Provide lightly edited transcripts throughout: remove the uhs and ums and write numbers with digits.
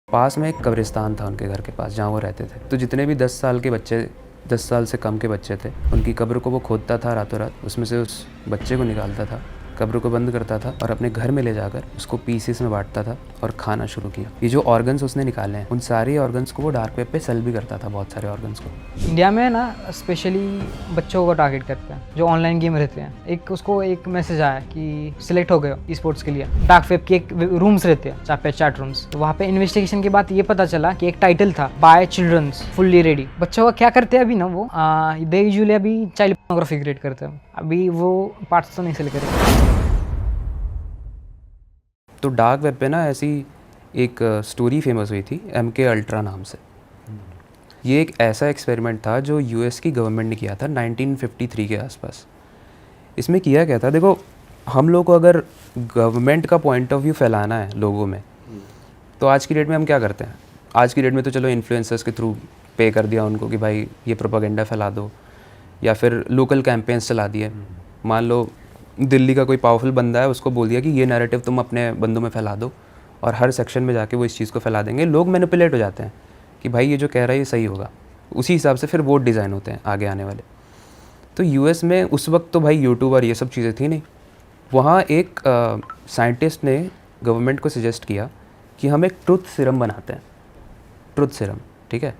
पास में एक कब्रिस्तान था उनके घर के पास जहाँ वो रहते थे। तो जितने भी 10 साल के बच्चे 10 साल से कम के बच्चे थे उनकी कब्र को वो खोदता था रातों रात, उसमें से उस बच्चे को निकालता था, कब्र को बंद करता था और अपने घर में ले जाकर उसको पीसेस में बांटता था और खाना शुरू किया। ये जो ऑर्गन्स उसने निकाले हैं उन सारे ऑर्गन्स को वो डार्क वेब पे सेल भी करता था, बहुत सारे ऑर्गन्स को। इंडिया में ना स्पेशली बच्चों को टारगेट करते हैं जो ऑनलाइन गेम रहते हैं। उसको एक मैसेज आया कि सिलेक्ट हो गए हो स्पोर्ट्स के लिए। डार्क वेब के एक रूम्स रहते हैं जहाँ पे चैट रूम्स, तो वहाँ पे इन्वेस्टिगेशन के बाद ये पता चला कि एक टाइटल था बाय चिल्ड्रंस फुल्ली रेडी। बच्चों का क्या करते हैं अभी ना, वो दे यूजुअली अभी चाइल्ड पोर्नोग्राफी क्रिएट करते हैं। अभी वो पार्ट्स तो नहीं सेल करेंगे। तो डार्क वेब पे ना ऐसी एक स्टोरी फेमस हुई थी MK अल्ट्रा नाम से। ये एक ऐसा एक्सपेरिमेंट था जो US की गवर्नमेंट ने किया था 1953 के आसपास। इसमें किया क्या था, देखो हम लोग को अगर गवर्नमेंट का पॉइंट ऑफ व्यू फैलाना है लोगों में, तो आज की डेट में हम क्या करते हैं। आज की डेट में तो चलो इन्फ्लुएंसर्स के थ्रू पे कर दिया उनको कि भाई ये प्रोपेगेंडा फैला दो, या फिर लोकल कैंपेन्स चला दिए। मान लो दिल्ली का कोई पावरफुल बंदा है, उसको बोल दिया कि ये नैरेटिव तुम अपने बंदों में फैला दो, और हर सेक्शन में जाके वो इस चीज़ को फैला देंगे। लोग मैनिपुलेट हो जाते हैं कि भाई ये जो कह रहा है ये सही होगा, उसी हिसाब से फिर वोट डिज़ाइन होते हैं आगे आने वाले। तो US में उस वक्त तो भाई यूट्यूब और ये सब चीज़ें थी नहीं। वहाँ एक साइंटिस्ट ने गवर्नमेंट को सजेस्ट किया कि हम एक ट्रुथ सीरम बनाते हैं। ट्रुथ सीरम, ठीक है।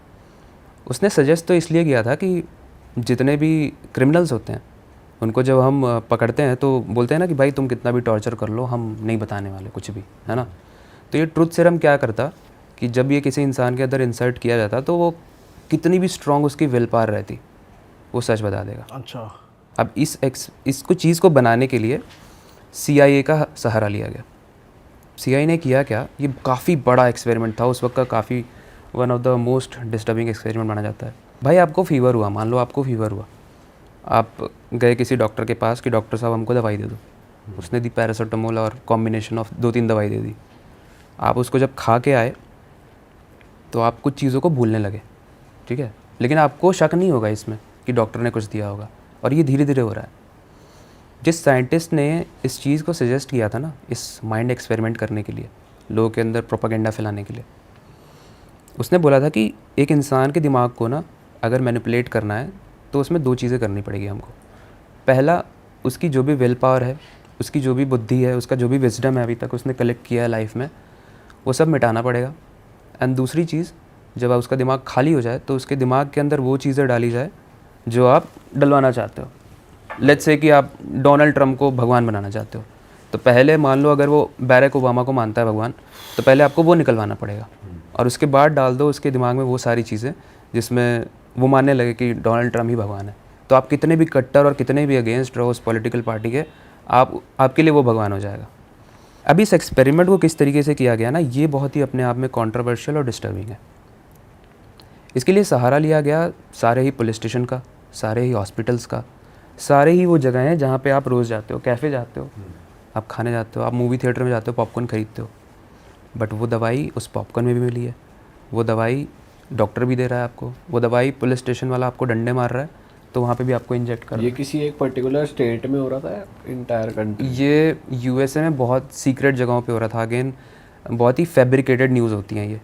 उसने सजेस्ट तो इसलिए किया था कि जितने भी क्रिमिनल्स होते हैं उनको जब हम पकड़ते हैं तो बोलते हैं ना कि भाई तुम कितना भी टॉर्चर कर लो, हम नहीं बताने वाले कुछ भी, है ना। तो ये ट्रुथ सीरम क्या करता कि जब ये किसी इंसान के अंदर इंसर्ट किया जाता तो वो कितनी भी स्ट्रॉन्ग उसकी विल पावर रहती, वो सच बता देगा। अच्छा। अब इसको चीज़ को बनाने के लिए CIA का सहारा लिया गया। CIA ने किया क्या, ये काफ़ी बड़ा एक्सपेरिमेंट था उस वक्त का, काफ़ी one of the most disturbing experiment माना जाता है। भाई आपको फीवर हुआ, मान लो आपको फीवर हुआ, आप गए किसी डॉक्टर के पास कि डॉक्टर साहब हमको दवाई दे दो। उसने दी पैरासीटामोल और कॉम्बिनेशन ऑफ 2-3 दवाई दे दी। आप उसको जब खा के आए तो आप कुछ चीज़ों को भूलने लगे, ठीक है, लेकिन आपको शक नहीं होगा इसमें कि डॉक्टर ने कुछ दिया होगा, और ये धीरे धीरे हो रहा है। जिस साइंटिस्ट ने इस चीज़ को सजेस्ट किया था ना, इस माइंड एक्सपेरिमेंट करने के लिए, लोगों के अंदर प्रोपेगेंडा फैलाने के लिए, उसने बोला था कि एक इंसान के दिमाग को ना अगर मैनिपुलेट करना है तो उसमें 2 चीज़ें करनी पड़ेगी हमको। पहला, उसकी जो भी विल पावर है, उसकी जो भी बुद्धि है, उसका जो भी विजडम है अभी तक उसने कलेक्ट किया है लाइफ में, वो सब मिटाना पड़ेगा। एंड दूसरी चीज़, जब उसका दिमाग खाली हो जाए तो उसके दिमाग के अंदर वो चीज़ें डाली जाए जो आप डलवाना चाहते हो। लेट्स से कि आप डोनाल्ड ट्रंप को भगवान बनाना चाहते हो, तो पहले मान लो अगर वो बैरक ओबामा को मानता है भगवान, तो पहले आपको वो निकलवाना पड़ेगा, और उसके बाद डाल दो उसके दिमाग में वो सारी चीज़ें जिसमें वो मानने लगे कि डोनाल्ड ट्रंप ही भगवान है। तो आप कितने भी कट्टर और कितने भी अगेंस्ट रहो उस पॉलिटिकल पार्टी के, आपके लिए वो भगवान हो जाएगा। अब इस एक्सपेरिमेंट को किस तरीके से किया गया ना, ये बहुत ही अपने आप में कॉन्ट्रोवर्शियल और डिस्टर्बिंग है। इसके लिए सहारा लिया गया सारे ही पुलिस स्टेशन का, सारे ही हॉस्पिटल्स का, सारे ही वो जगह हैं जहाँ पे आप रोज़ जाते हो, कैफ़े जाते हो, आप खाने जाते हो, आप मूवी थिएटर में जाते हो, पॉपकॉर्न खरीदते हो, बट वो दवाई उस पॉपकॉर्न में भी मिली है, वो दवाई डॉक्टर भी दे रहा है आपको, वो दवाई पुलिस स्टेशन वाला आपको डंडे मार रहा है तो वहाँ पे भी आपको इंजेक्ट कर रहा है। ये किसी एक पर्टिकुलर स्टेट में हो रहा था, इंटायर कंट्री? ये USA में बहुत सीक्रेट जगहों पे हो रहा था। अगेन बहुत ही फैब्रिकेटेड न्यूज़ होती हैं ये।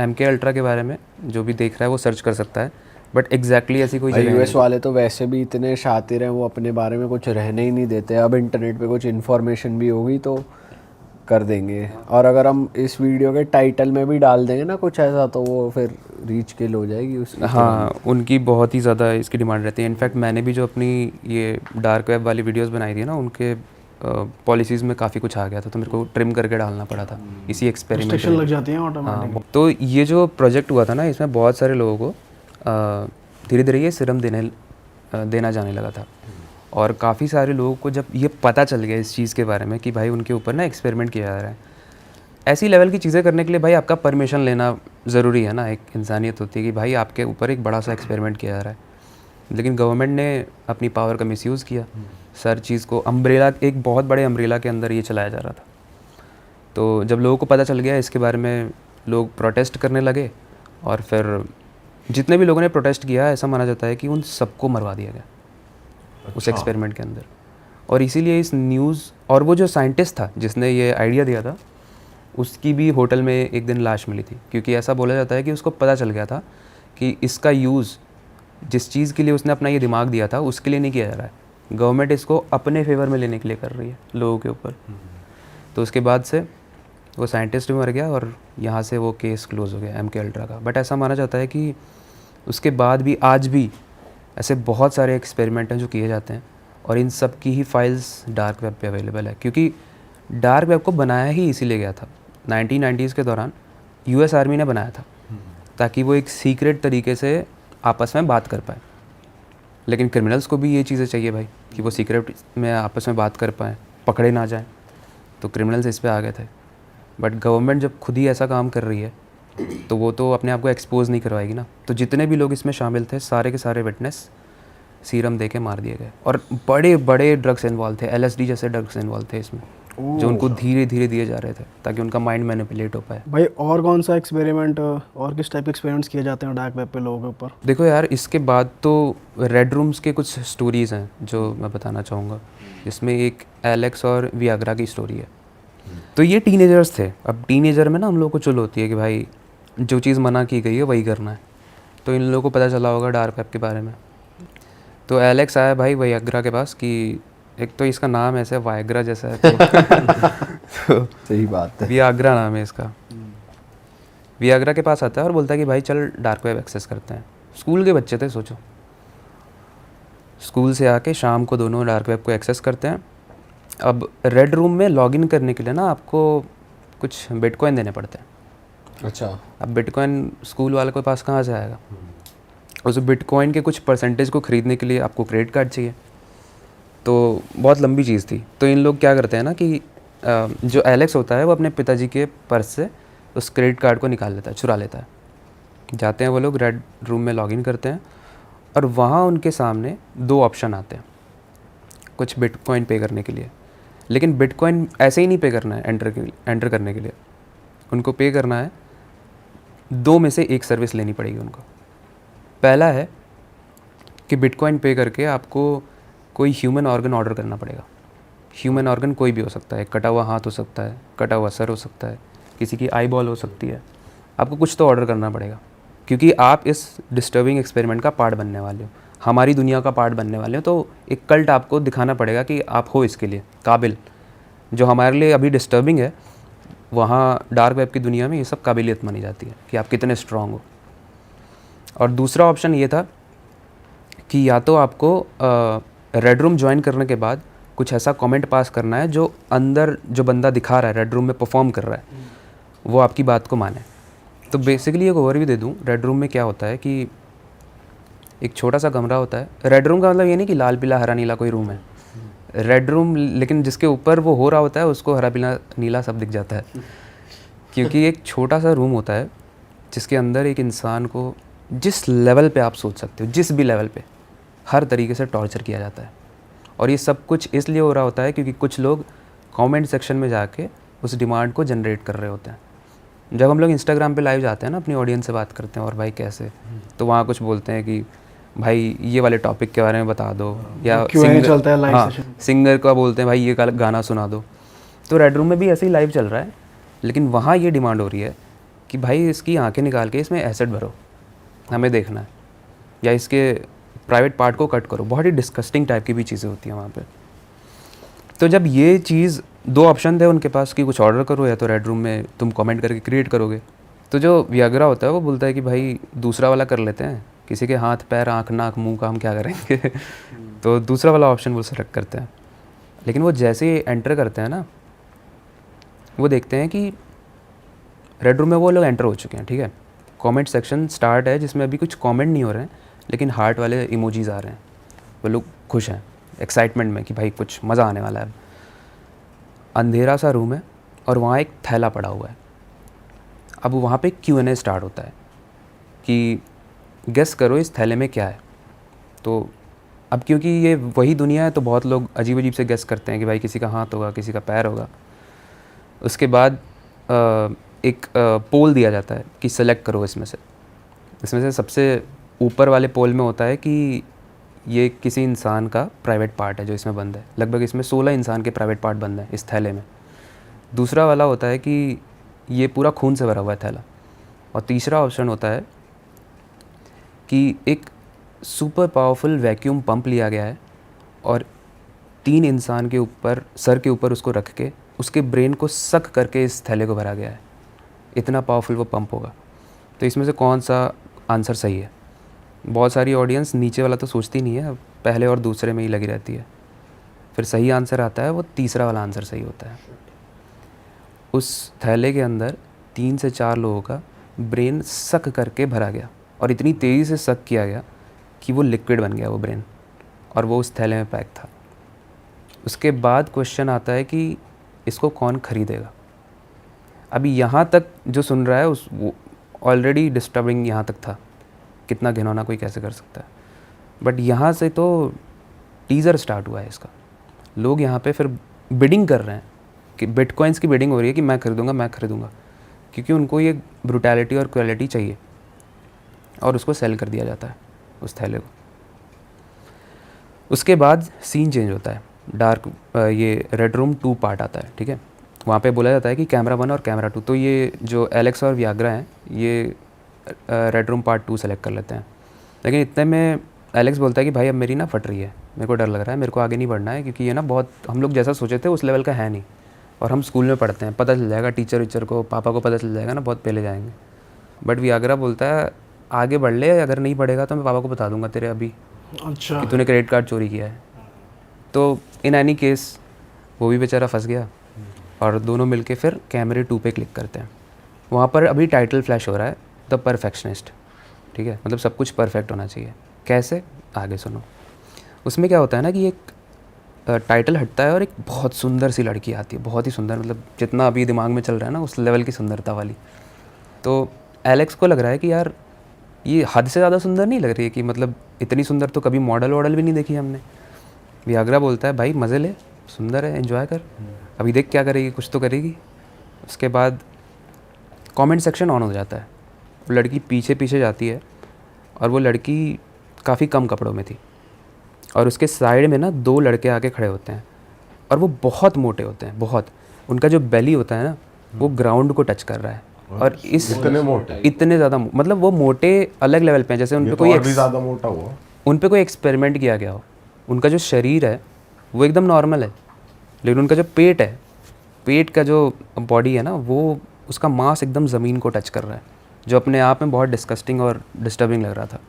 MK अल्ट्रा के बारे में जो भी देख रहा है वो सर्च कर सकता है, बट एग्जैक्टली ऐसी कोई जगह US वाले तो वैसे भी इतने शातिर हैं, वो अपने बारे में कुछ रहने ही नहीं देते। अब इंटरनेट पे कुछ इन्फॉर्मेशन भी होगी तो कर देंगे, और अगर हम इस वीडियो के टाइटल में भी डाल देंगे ना कुछ ऐसा, तो वो फिर रीच किल हो जाएगी उसकी। हाँ, उनकी बहुत ही ज़्यादा इसकी डिमांड रहती है। इनफैक्ट मैंने भी जो अपनी ये डार्क वेब वाली वीडियोस बनाई थी ना, उनके पॉलिसीज़ में काफ़ी कुछ आ गया था, तो मेरे को ट्रिम करके डालना पड़ा था इसी एक्सपेरिमेंट लग जाती हैं ऑटोमेटिक। हाँ, तो ये जो प्रोजेक्ट हुआ था ना, इसमें बहुत सारे लोगों को धीरे धीरे ये सीरम देना जाने लगा था, और काफ़ी सारे लोगों को जब ये पता चल गया इस चीज़ के बारे में कि भाई उनके ऊपर ना एक्सपेरिमेंट किया जा रहा है, ऐसी लेवल की चीज़ें करने के लिए भाई आपका परमिशन लेना ज़रूरी है ना। एक इंसानियत होती है कि भाई आपके ऊपर एक बड़ा सा एक्सपेरिमेंट किया जा रहा है, लेकिन गवर्नमेंट ने अपनी पावर का मिसयूज़ किया। सर चीज़ को अम्ब्रेला, एक बहुत बड़े अम्ब्रेला के अंदर ये चलाया जा रहा था। तो जब लोगों को पता चल गया इसके बारे में, लोग प्रोटेस्ट करने लगे, और फिर जितने भी लोगों ने प्रोटेस्ट किया, ऐसा माना जाता है कि उन सबको मरवा दिया गया उस एक्सपेरिमेंट के अंदर। और इसीलिए इस न्यूज़, और वो जो साइंटिस्ट था जिसने ये आइडिया दिया था, उसकी भी होटल में एक दिन लाश मिली थी, क्योंकि ऐसा बोला जाता है कि उसको पता चल गया था कि इसका यूज़ जिस चीज़ के लिए उसने अपना ये दिमाग दिया था उसके लिए नहीं किया जा रहा है, गवर्नमेंट इसको अपने फेवर में लेने के लिए कर रही है लोगों के ऊपर। तो उसके बाद से वो साइंटिस्ट भी मर गया और यहाँ से वो केस क्लोज हो गया MK अल्ट्रा का। बट ऐसा माना जाता है कि उसके बाद भी आज भी ऐसे बहुत सारे एक्सपेरिमेंट हैं जो किए जाते हैं, और इन सब की ही फाइल्स डार्क वेब पे अवेलेबल है, क्योंकि डार्क वेब को बनाया ही इसीलिए गया था 1990s के दौरान। US आर्मी ने बनाया था ताकि वो एक सीक्रेट तरीके से आपस में बात कर पाए, लेकिन क्रिमिनल्स को भी ये चीज़ें चाहिए भाई कि वो सीक्रेट में आपस में बात कर पाएँ, पकड़े ना जाएं, तो क्रिमिनल्स इस पे आ गए थे। बट गवर्नमेंट जब खुद ही ऐसा काम कर रही है तो वो तो अपने आप को एक्सपोज नहीं करवाएगी ना। तो जितने भी लोग इसमें शामिल थे सारे के सारे विटनेस सीरम दे के मार दिए गए, और बड़े बड़े ड्रग्स इन्वॉल्व थे, LSD जैसे ड्रग्स इन्वॉल्व थे इसमें, जो उनको धीरे धीरे दिए जा रहे थे ताकि उनका माइंड मैनिपुलेट हो पाए। भाई और कौन सा एक्सपेरिमेंट और किस टाइप के एक्सपेरिमेंट्स किए जाते हैं डार्क वेब पे लोगों के ऊपर? देखो यार, इसके बाद तो रेड रूम्स के कुछ स्टोरीज़ हैं जो मैं बताना चाहूँगा, जिसमें एक एलेक्स और वियाग्रा की स्टोरी है। तो ये टीनेजर्स थे। अब टीनेजर में ना हम लोग को चुल होती है कि भाई जो चीज़ मना की गई है वही करना है। तो इन लोगों को पता चला होगा डार्क वेब के बारे में। तो एलेक्स आया भाई वियाग्रा के पास कि एक तो इसका नाम ऐसे वायग्रा जैसा है, तो सही बात है, वियाग्रा नाम है इसका। वियाग्रा के पास आता है और बोलता है कि भाई चल डार्क वेब एक्सेस करते हैं। स्कूल के बच्चे थे, सोचो, स्कूल से आके शाम को दोनों डार्क वेब को एक्सेस करते हैं। अब रेड रूम में लॉगिन करने के लिए ना आपको कुछ बिटकॉइन देने पड़ते हैं। अच्छा। अब बिटकॉइन स्कूल वाले के पास कहाँ से आएगा? उस बिटकॉइन के कुछ परसेंटेज को ख़रीदने के लिए आपको क्रेडिट कार्ड चाहिए। तो बहुत लंबी चीज़ थी। तो इन लोग क्या करते हैं ना कि जो एलेक्स होता है वो अपने पिताजी के पर्स से उस क्रेडिट कार्ड को निकाल लेता है, चुरा लेता है। जाते हैं वो लोग रेड रूम में लॉगिन करते हैं, और वहाँ उनके सामने दो ऑप्शन आते हैं कुछ बिटकॉइन पे करने के लिए। लेकिन बिटकॉइन ऐसे ही नहीं पे करना है एंटर करने के लिए, उनको पे करना है, दो में से एक सर्विस लेनी पड़ेगी उनको। पहला है कि बिटकॉइन पे करके आपको कोई ह्यूमन ऑर्गन ऑर्डर करना पड़ेगा। ह्यूमन ऑर्गन कोई भी हो सकता है, कटा हुआ हाथ हो सकता है, कटा हुआ सर हो सकता है, किसी की आई बॉल हो सकती है। आपको कुछ तो ऑर्डर करना पड़ेगा, क्योंकि आप इस डिस्टर्बिंग एक्सपेरिमेंट का पार्ट बनने वाले हो, हमारी दुनिया का पार्ट बनने वाले हो। तो एक कल्ट आपको दिखाना पड़ेगा कि आप हो इसके लिए काबिल। जो हमारे लिए अभी डिस्टर्बिंग है, वहाँ डार्क वेब की दुनिया में ये सब काबिलियत मानी जाती है कि आप कितने स्ट्रॉन्ग हो। और दूसरा ऑप्शन ये था कि या तो आपको रेड रूम ज्वाइन करने के बाद कुछ ऐसा कमेंट पास करना है जो अंदर जो बंदा दिखा रहा है, रेड रूम में परफॉर्म कर रहा है, वो आपकी बात को माने। तो बेसिकली एक ओवरव्यू दे दूँ, रेड रूम में क्या होता है कि एक छोटा सा कमरा होता है। रेड रूम का मतलब ये नहीं कि लाल पीला हरा नीला कोई रूम है, रेड रूम, लेकिन जिसके ऊपर वो हो रहा होता है उसको हरा पीला नीला सब दिख जाता है, क्योंकि एक छोटा सा रूम होता है जिसके अंदर एक इंसान को जिस लेवल पे आप सोच सकते हो, जिस भी लेवल पे, हर तरीके से टॉर्चर किया जाता है। और ये सब कुछ इसलिए हो रहा होता है क्योंकि कुछ लोग कमेंट सेक्शन में जाके उस डिमांड को जनरेट कर रहे होते हैं। जब हम लोग इंस्टाग्राम पे लाइव जाते हैं ना, अपनी ऑडियंस से बात करते हैं और भाई कैसे, तो वहाँ कुछ बोलते हैं कि भाई ये वाले टॉपिक के बारे में बता दो, या चलता है लाइव सेशन, सिंगर का बोलते हैं भाई ये गाना सुना दो। तो रेड रूम में भी ऐसे ही लाइव चल रहा है, लेकिन वहाँ ये डिमांड हो रही है कि भाई इसकी आंखें निकाल के इसमें एसिड भरो, हमें देखना है, या इसके प्राइवेट पार्ट को कट करो। बहुत ही डिस्कस्टिंग टाइप की भी चीज़ें होती हैं वहाँ पे। तो जब ये चीज़, दो ऑप्शन थे उनके पास कि कुछ ऑर्डर करो या तो रेड रूम में तुम कमेंट करके क्रिएट करोगे। तो जो वियाग्रा होता है वो बोलता है कि भाई दूसरा वाला कर लेते हैं, किसी के हाथ पैर आँख नाक मुंह का हम क्या करेंगे तो दूसरा वाला ऑप्शन वो सेलेक्ट करते हैं। लेकिन वो जैसे ही एंटर करते हैं ना, वो देखते हैं कि रेड रूम में वो लोग एंटर हो चुके हैं, ठीक है। कमेंट सेक्शन स्टार्ट है जिसमें अभी कुछ कमेंट नहीं हो रहे हैं, लेकिन हार्ट वाले इमोजीज आ रहे हैं। वो लोग खुश हैं, एक्साइटमेंट में कि भाई कुछ मज़ा आने वाला है। अंधेरा सा रूम है और वहाँ एक थैला पड़ा हुआ है। अब वहाँ पे Q&A स्टार्ट होता है कि गेस करो इस थैले में क्या है। तो अब क्योंकि ये वही दुनिया है तो बहुत लोग अजीब अजीब से गेस करते हैं कि भाई किसी का हाथ होगा, किसी का पैर होगा। उसके बाद एक पोल दिया जाता है कि सेलेक्ट करो इसमें से सबसे ऊपर वाले पोल में होता है कि ये किसी इंसान का प्राइवेट पार्ट है जो इसमें बंद है। लगभग इसमें 16 इंसान के प्राइवेट पार्ट बंद हैं इस थैले में। दूसरा वाला होता है कि ये पूरा खून से भरा हुआ है थैला। और तीसरा ऑप्शन होता है कि एक सुपर पावरफुल वैक्यूम पंप लिया गया है और 3 इंसान के ऊपर, सर के ऊपर उसको रख के उसके ब्रेन को सक करके इस थैले को भरा गया है। इतना पावरफुल वो पंप होगा। तो इसमें से कौन सा आंसर सही है? बहुत सारी ऑडियंस नीचे वाला तो सोचती नहीं है, पहले और दूसरे में ही लगी रहती है। फिर सही आंसर आता है, वो तीसरा वाला आंसर सही होता है। उस थैले के अंदर 3 से 4 लोगों का ब्रेन सक करके भरा गया और इतनी तेज़ी से सक किया गया कि वो लिक्विड बन गया वो ब्रेन, और वो उस थैले में पैक था। उसके बाद क्वेश्चन आता है कि इसको कौन ख़रीदेगा। अभी यहाँ तक जो सुन रहा है उस वो ऑलरेडी डिस्टर्बिंग यहाँ तक था, कितना घिनौना कोई कैसे कर सकता है। बट यहाँ से तो टीज़र स्टार्ट हुआ है इसका। लोग यहाँ पे फिर बिडिंग कर रहे हैं कि बिटकॉइंस की बिडिंग हो रही है कि मैं खरीदूँगा, क्योंकि उनको ये ब्रूटैलिटी और क्वालिटी चाहिए, और उसको सेल कर दिया जाता है उस थैले को। उसके बाद सीन चेंज होता है, डार्क ये रेड रूम 2 पार्ट आता है, ठीक है। वहाँ पे बोला जाता है कि कैमरा 1 और कैमरा 2, तो ये जो एलेक्स और वियाग्रा हैं ये रेड रूम पार्ट 2 सेलेक्ट कर लेते हैं। लेकिन इतने में एलेक्स बोलता है कि भाई अब मेरी ना फट रही है, मेरे को डर लग रहा है, मेरे को आगे नहीं बढ़ना है, क्योंकि ये ना बहुत हम लोग जैसा सोचे थे उस लेवल का है नहीं, और हम स्कूल में पढ़ते हैं, पता चल जाएगा टीचर वीचर को, पापा को पता चल जाएगा ना, बहुत पहले जाएंगे। बट वियाग्रा बोलता है आगे बढ़ ले, अगर नहीं बढ़ेगा तो मैं पापा को बता दूंगा तेरे अभी अच्छा। कि तूने क्रेडिट कार्ड चोरी किया है। तो इन एनी केस वो भी बेचारा फंस गया, और दोनों मिलके फिर कैमरे 2 पे क्लिक करते हैं। वहाँ पर अभी टाइटल फ्लैश हो रहा है, द परफेक्शनिस्ट, ठीक है, मतलब सब कुछ परफेक्ट होना चाहिए। कैसे, आगे सुनो। उसमें क्या होता है ना कि एक टाइटल हटता है और एक बहुत सुंदर सी लड़की आती है, बहुत ही सुंदर, मतलब जितना अभी दिमाग में चल रहा है ना उस लेवल की सुंदरता वाली। तो एलेक्स को लग रहा है कि यार ये हद से ज़्यादा सुंदर नहीं लग रही है, कि मतलब इतनी सुंदर तो कभी मॉडल वॉडल भी नहीं देखी हमने। वियाग्रा बोलता है भाई मज़े ले, सुंदर है, एंजॉय कर, अभी देख क्या करेगी, कुछ तो करेगी। उसके बाद कमेंट सेक्शन ऑन हो जाता है। वो लड़की पीछे पीछे जाती है, और वो लड़की काफ़ी कम कपड़ों में थी, और उसके साइड में ना 2 लड़के आके खड़े होते हैं, और वो बहुत मोटे होते हैं, बहुत। उनका जो बेली होता है ना वो ग्राउंड को टच कर रहा है, और इस इतने ज़्यादा मतलब वो मोटे अलग लेवल पे हैं, जैसे उन पे कोई ज़्यादा मोटा हुआ, उन पे कोई एक्सपेरिमेंट किया गया हो। उनका जो शरीर है वो एकदम नॉर्मल है, लेकिन उनका जो पेट है, पेट का जो बॉडी है ना, वो उसका मांस एकदम ज़मीन को टच कर रहा है, जो अपने आप में बहुत डिस्कस्टिंग और डिस्टर्बिंग लग रहा था।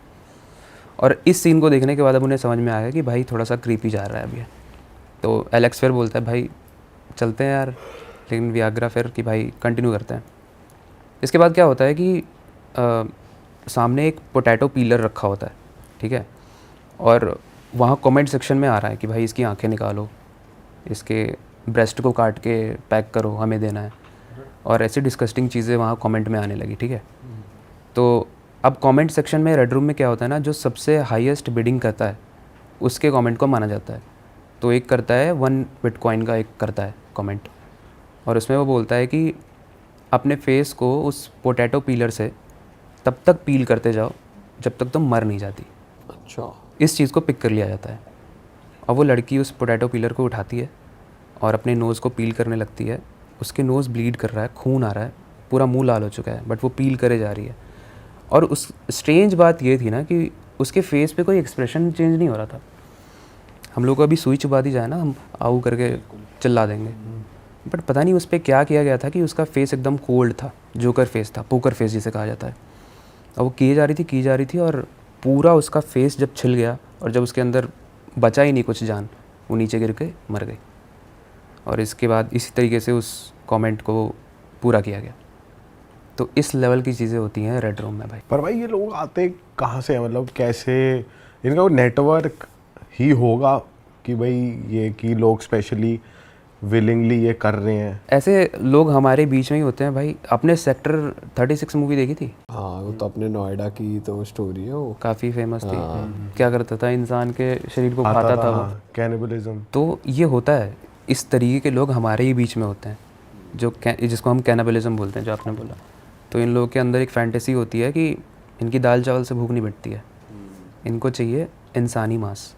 और इस सीन को देखने के बाद अब उन्हें समझ में आया कि भाई थोड़ा सा क्रीपी जा रहा है अभी। तो एलेक्स फिर बोलता है भाई चलते हैं यार, लेकिन वियाग्रा फिर कि भाई कंटिन्यू करते हैं। इसके बाद क्या होता है कि सामने एक पोटैटो पीलर रखा होता है, ठीक है, और वहाँ कमेंट सेक्शन में आ रहा है कि भाई इसकी आंखें निकालो, इसके ब्रेस्ट को काट के पैक करो, हमें देना है, और ऐसी डिस्कस्टिंग चीज़ें वहाँ कमेंट में आने लगी, ठीक है। तो अब कमेंट सेक्शन में रेड रूम में क्या होता है ना, जो सबसे हाईएस्ट बिडिंग करता है उसके कमेंट को माना जाता है। तो एक करता है 1 बिटकॉइन का, एक करता है कमेंट, और उसमें वो बोलता है कि अपने फेस को उस पोटैटो पीलर से तब तक पील करते जाओ जब तक तुम मर नहीं जाती। अच्छा, इस चीज़ को पिक कर लिया जाता है। और वो लड़की उस पोटैटो पीलर को उठाती है और अपने नोज़ को पील करने लगती है। उसके नोज़ ब्लीड कर रहा है, खून आ रहा है, पूरा मुंह लाल हो चुका है, बट वो पील करे जा रही है। और उस स्ट्रेंज बात ये थी ना कि उसके फेस पे कोई एक्सप्रेशन चेंज नहीं हो रहा था। हम लोग को अभी सुई चुबा दी जाए ना, हम आऊ करके चिल्ला देंगे, बट पता नहीं उस पर क्या किया गया था कि उसका फेस एकदम कोल्ड था, जोकर फेस था, पोकर फेस जिसे कहा जाता है। और वो की जा रही थी और पूरा उसका फेस जब छिल गया और जब उसके अंदर बचा ही नहीं कुछ जान, वो नीचे गिर के मर गई। और इसके बाद इसी तरीके से उस कमेंट को पूरा किया गया। तो इस लेवल की चीज़ें होती हैं रेड रूम में भाई। पर भाई ये लोग आते कहाँ से हैं, मतलब कैसे, इनका वो नेटवर्क ही होगा कि भाई ये कि लोग स्पेशली विलिंगली ये कर रहे हैं? ऐसे लोग हमारे बीच में ही होते हैं भाई। आपने सेक्टर 36 मूवी देखी थी? हाँ, वो तो अपने नोएडा की तो स्टोरी है, वो काफ़ी फेमस थी। क्या करता था, इंसान के शरीर को खाता था वो, कैनिबलिज्म। तो ये होता है, इस तरीके के लोग हमारे ही बीच में होते हैं, जो जिसको हम कैनिबलिज्म बोलते हैं, जो आपने बोला। तो इन लोगों के अंदर एक फैंटेसी होती है कि इनकी दाल चावल से भूख नहीं मिटती है, इनको चाहिए इंसानी मांस।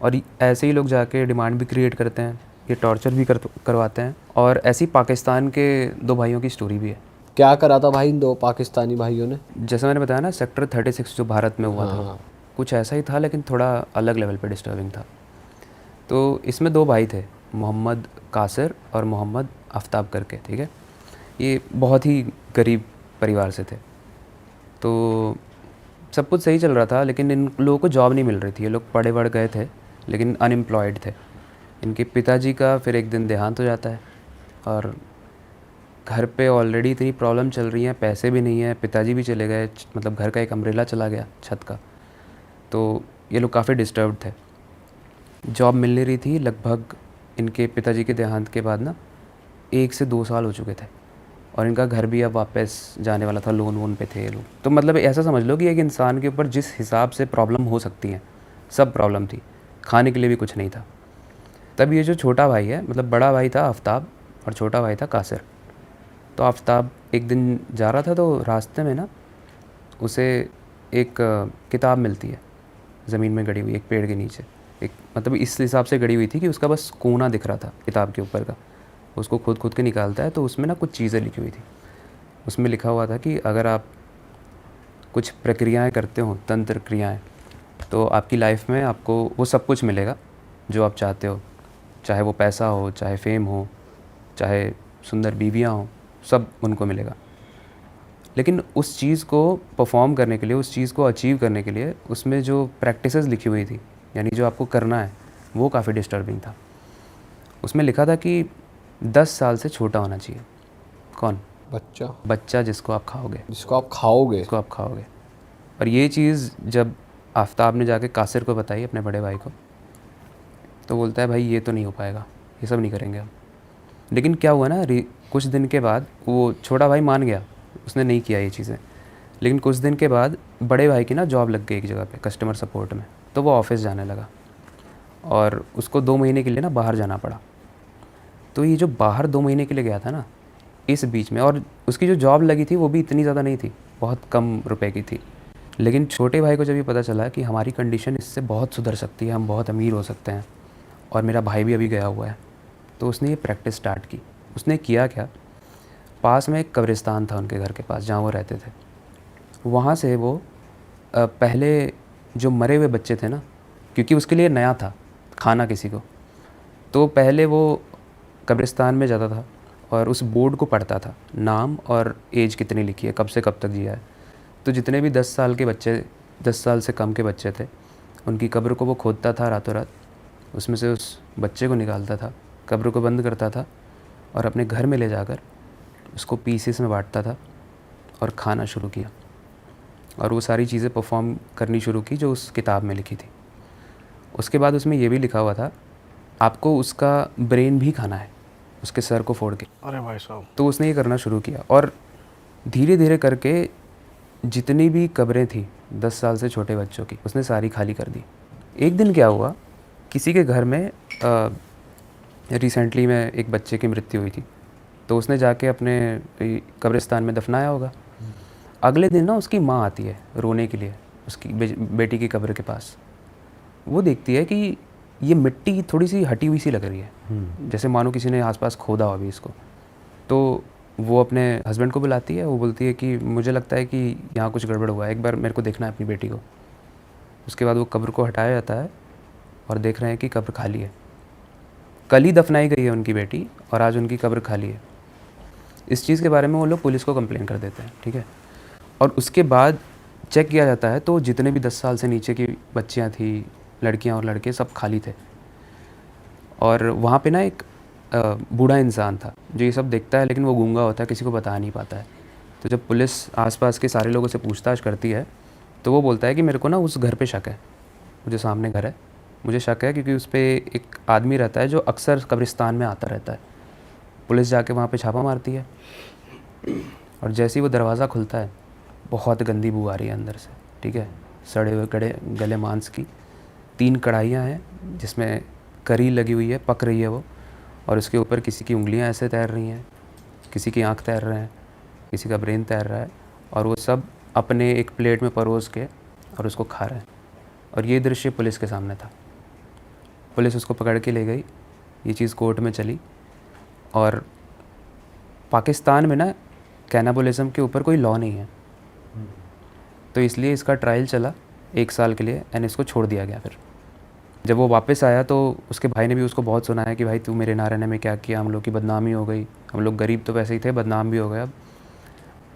और ऐसे ही लोग जाके डिमांड भी क्रिएट करते हैं ये टॉर्चर भी करवाते हैं। और ऐसी पाकिस्तान के 2 भाइयों की स्टोरी भी है। क्या करा था भाई इन 2 पाकिस्तानी भाइयों ने? जैसे मैंने बताया ना, सेक्टर 36 जो भारत में हुआ था, हाँ। कुछ ऐसा ही था, लेकिन थोड़ा अलग लेवल पे डिस्टर्बिंग था। तो इसमें 2 भाई थे, मोहम्मद कासिर और मोहम्मद आफ्ताब करके, ठीक है। ये बहुत ही गरीब परिवार से थे। तो सब कुछ सही चल रहा था, लेकिन इन लोगों को जॉब नहीं मिल रही थी। ये लोग पढ़े बढ़ गए थे, लेकिन अनएम्प्लॉयड थे। इनके पिताजी का फिर एक दिन देहांत हो जाता है, और घर पे ऑलरेडी इतनी प्रॉब्लम चल रही है, पैसे भी नहीं है, पिताजी भी चले गए, मतलब घर का एक अम्ब्रेला चला गया छत का। तो ये लोग काफ़ी डिस्टर्ब्ड थे। जॉब मिल नहीं रही थी। लगभग इनके पिताजी के देहांत के बाद ना 1 से 2 साल हो चुके थे, और इनका घर भी अब वापस जाने वाला था, लोन वोन पे थे ये लोग। तो मतलब ऐसा समझ लो कि एक इंसान के ऊपर जिस हिसाब से प्रॉब्लम हो सकती हैं, सब प्रॉब्लम थी। खाने के लिए भी कुछ नहीं था। तब ये जो छोटा भाई है, मतलब बड़ा भाई था आफ्ताब और छोटा भाई था कासिर। तो आफ्ताब एक दिन जा रहा था, तो रास्ते में ना उसे एक किताब मिलती है ज़मीन में गड़ी हुई, एक पेड़ के नीचे। एक मतलब इस हिसाब से गड़ी हुई थी कि उसका बस कोना दिख रहा था किताब के ऊपर का। उसको खुद के निकालता है, तो उसमें ना कुछ चीज़ें लिखी हुई थी। उसमें लिखा हुआ था कि अगर आप कुछ प्रक्रियाएं करते हो, तंत्र क्रियाएं, तो आपकी लाइफ में आपको वो सब कुछ मिलेगा जो आप चाहते हो। चाहे वो पैसा हो, चाहे फेम हो, चाहे सुंदर बीवियां हो, सब उनको मिलेगा। लेकिन उस चीज़ को परफॉर्म करने के लिए, उस चीज़ को अचीव करने के लिए, उसमें जो प्रैक्टिसेस लिखी हुई थी, यानी जो आपको करना है, वो काफ़ी डिस्टर्बिंग था। उसमें लिखा था कि 10 साल से छोटा होना चाहिए। कौन? बच्चा जिसको आप खाओगे। जिसको आप खाओगे। और ये चीज़ जब आफ्ताब ने जाके कासिर को बताई, अपने बड़े भाई को, तो बोलता है भाई ये तो नहीं हो पाएगा, ये सब नहीं करेंगे हम। लेकिन क्या हुआ ना, कुछ दिन के बाद वो छोटा भाई मान गया, उसने नहीं किया ये चीज़ें। लेकिन कुछ दिन के बाद बड़े भाई की ना जॉब लग गई एक जगह पे कस्टमर सपोर्ट में। तो वो ऑफिस जाने लगा, और उसको 2 महीने के लिए ना बाहर जाना पड़ा। तो ये जो बाहर 2 महीने के लिए गया था ना, इस बीच में, और उसकी जो जॉब लगी थी वो भी इतनी ज़्यादा नहीं थी, बहुत कम रुपए की थी। लेकिन छोटे भाई को जब ये पता चला कि हमारी कंडीशन इससे बहुत सुधर सकती है, हम बहुत अमीर हो सकते हैं, और मेरा भाई भी अभी गया हुआ है, तो उसने ये प्रैक्टिस स्टार्ट की। उसने किया क्या, पास में एक कब्रिस्तान था उनके घर के पास जहाँ वो रहते थे। वहाँ से वो पहले जो मरे हुए बच्चे थे ना, क्योंकि उसके लिए नया था खाना किसी को, तो पहले वो कब्रिस्तान में जाता था और उस बोर्ड को पढ़ता था, नाम और एज कितनी लिखी है, कब से कब तक जिया है। तो जितने भी 10 साल के बच्चे, 10 साल से कम के बच्चे थे, उनकी कब्र को वो खोदता था रातों रात, उसमें से उस बच्चे को निकालता था, कब्र को बंद करता था, और अपने घर में ले जाकर उसको पीसेस में बांटता था और खाना शुरू किया। और वो सारी चीज़ें परफॉर्म करनी शुरू की जो उस किताब में लिखी थी। उसके बाद उसमें ये भी लिखा हुआ था, आपको उसका ब्रेन भी खाना है, उसके सर को फोड़ के। अरे भाई साहब। तो उसने ये करना शुरू किया, और धीरे धीरे करके जितनी भी कब्रें थी 10 साल से छोटे बच्चों की, उसने सारी खाली कर दी। एक दिन क्या हुआ, किसी के घर में रिसेंटली में एक बच्चे की मृत्यु हुई थी, तो उसने जाके अपने कब्रिस्तान में दफनाया होगा। अगले दिन ना उसकी माँ आती है रोने के लिए उसकी बेटी की कब्र के पास। वो देखती है कि ये मिट्टी थोड़ी सी हटी हुई सी लग रही है, जैसे मानो किसी ने आसपास खोदा हो अभी इसको। तो वो अपने हस्बैंड को बुलाती है, वो बोलती है कि मुझे लगता है कि यहाँ कुछ गड़बड़ हुआ है, एक बार मेरे को देखना है अपनी बेटी को। उसके बाद वो कब्र को हटाया जाता है और देख रहे हैं कि कब्र खाली है। कल ही दफनाई गई है उनकी बेटी, और आज उनकी कब्र खाली है। इस चीज़ के बारे में वो लोग पुलिस को कंप्लेन कर देते हैं, ठीक है। और उसके बाद चेक किया जाता है, तो जितने भी 10 साल से नीचे की बच्चियाँ थी, लड़कियाँ और लड़के, सब खाली थे। और वहाँ पे ना एक बूढ़ा इंसान था जो ये सब देखता है, लेकिन वो गूंगा होता है, किसी को बता नहीं पाता है। तो जब पुलिस आसपास के सारे लोगों से पूछताछ करती है, तो वो बोलता है कि मेरे को ना उस घर पे शक है, मुझे सामने घर है, मुझे शक है, क्योंकि उस पर एक आदमी रहता है जो अक्सर कब्रिस्तान में आता रहता है। पुलिस जाके वहाँ पे छापा मारती है, और जैसे ही वो दरवाज़ा खुलता है, बहुत गंदी बू आ रही है अंदर से, ठीक है। सड़े हुए गले मांस की 3 कढ़ाइयाँ हैं जिसमें करी लगी हुई है, पक रही है वो, और उसके ऊपर किसी की उंगलियां ऐसे तैर रही हैं, किसी की आँख तैर रहे हैं, किसी का ब्रेन तैर रहा है, और वो सब अपने एक प्लेट में परोस के और उसको खा रहे हैं। और ये दृश्य पुलिस के सामने था। पुलिस उसको पकड़ के ले गई, ये चीज़ कोर्ट में चली और पाकिस्तान में ना कैनाबोलिज्म के ऊपर कोई लॉ नहीं है, तो इसलिए इसका ट्रायल चला 1 साल के लिए एंड इसको छोड़ दिया गया। फिर जब वो वापस आया तो उसके भाई ने भी उसको बहुत सुनाया कि भाई तू मेरे ना रहने में क्या किया, हम लोग की बदनामी हो गई, हम लोग गरीब तो वैसे ही थे, बदनाम भी हो गए अब।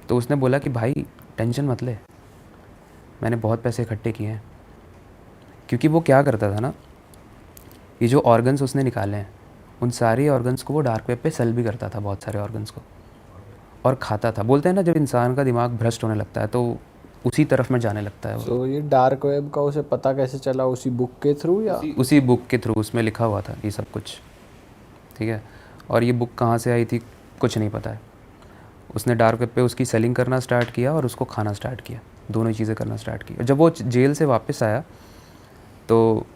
तो उसने बोला कि भाई टेंशन मत ले, मैंने बहुत पैसे इकट्ठे किए हैं। क्योंकि वो क्या करता था ना, ये जो ऑर्गन्स उसने निकाले हैं उन सारे ऑर्गन्स को वो डार्क वेब पे सेल भी करता था, बहुत सारे ऑर्गन्स को, और खाता था। बोलते हैं ना जब इंसान का दिमाग भ्रष्ट होने लगता है तो उसी तरफ में जाने लगता है वो। तो ये डार्क वेब का उसे पता कैसे चला, उसी बुक के थ्रू या? उसी बुक के थ्रू, उसमें लिखा हुआ था ये सब कुछ, ठीक है। और ये बुक कहाँ से आई थी कुछ नहीं पता है। उसने डार्क वेब पे उसकी सेलिंग करना स्टार्ट किया और उसको खाना स्टार्ट किया, दोनों ही चीज़ें करना स्टार्ट की। जब वो जेल से वापस आया तो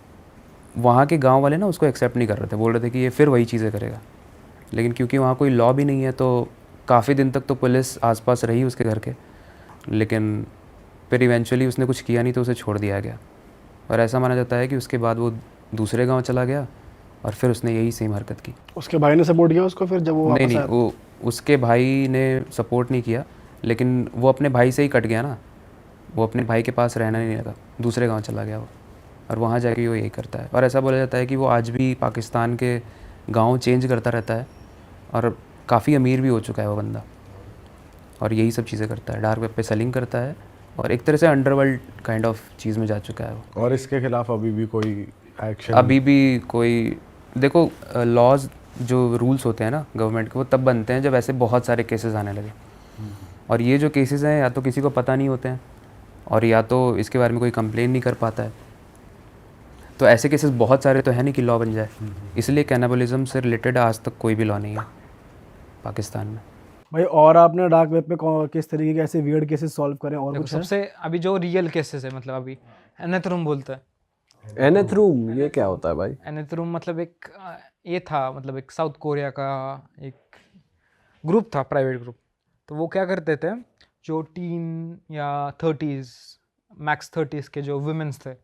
वहाँ के गांव वाले ना उसको एक्सेप्ट नहीं कर रहे थे, बोल रहे थे कि ये फिर वही चीज़ें करेगा। लेकिन क्योंकि वहाँ कोई लॉ भी नहीं है तो काफ़ी दिन तक तो पुलिस आसपास रही उसके घर के, लेकिन फिर इवेंचुअली उसने कुछ किया नहीं तो उसे छोड़ दिया गया। और ऐसा माना जाता है कि उसके बाद वो दूसरे गांव चला गया और फिर उसने यही सेम हरकत की। उसके भाई ने सपोर्ट किया उसको फिर जब वो नहीं वापस नहीं, आया? वो उसके भाई ने सपोर्ट नहीं किया, लेकिन वो अपने भाई से ही कट गया ना, वो अपने भाई के पास रहना नहीं लगा, दूसरे गांव चला गया वो, और वहाँ जाके वो यही करता है। और ऐसा बोला जाता है कि वो आज भी पाकिस्तान के गांव चेंज करता रहता है और काफ़ी अमीर भी हो चुका है वो बंदा, और यही सब चीज़ें करता है, डार्क वेब पे सेलिंग करता है और एक तरह से अंडरवर्ल्ड काइंड ऑफ चीज़ में जा चुका है वो। और इसके खिलाफ अभी भी कोई एक्शन? अभी भी कोई, देखो लॉज जो रूल्स होते हैं ना गवर्नमेंट के, वो तब बनते हैं जब ऐसे बहुत सारे केसेस आने लगे। और ये जो केसेस हैं या तो किसी को पता नहीं होते हैं और या तो इसके बारे में कोई कंप्लेन नहीं कर पाता है। तो ऐसे केसेस बहुत सारे तो है नहीं कि लॉ बन जाए, इसलिए कैनाबलिज्म से रिलेटेड आज तक कोई भी लॉ नहीं है पाकिस्तान में। भाई और आपने डार्क वेब पे किस तरीके के ऐसे वियर्ड केसेस सॉल्व करें और देखो कुछ है? सबसे अभी जो रियल केसेस है, मतलब अभी एनेथ्रूम बोलते हैं। एनेथ्रूम ये क्या होता है भाई? एनेथ्रूम मतलब एक ये था, मतलब एक साउथ कोरिया का एक ग्रुप था, प्राइवेट ग्रुप। तो वो क्या करते थे, जो टीन या 30s मैक्स 30s के जो वुमेन्स थे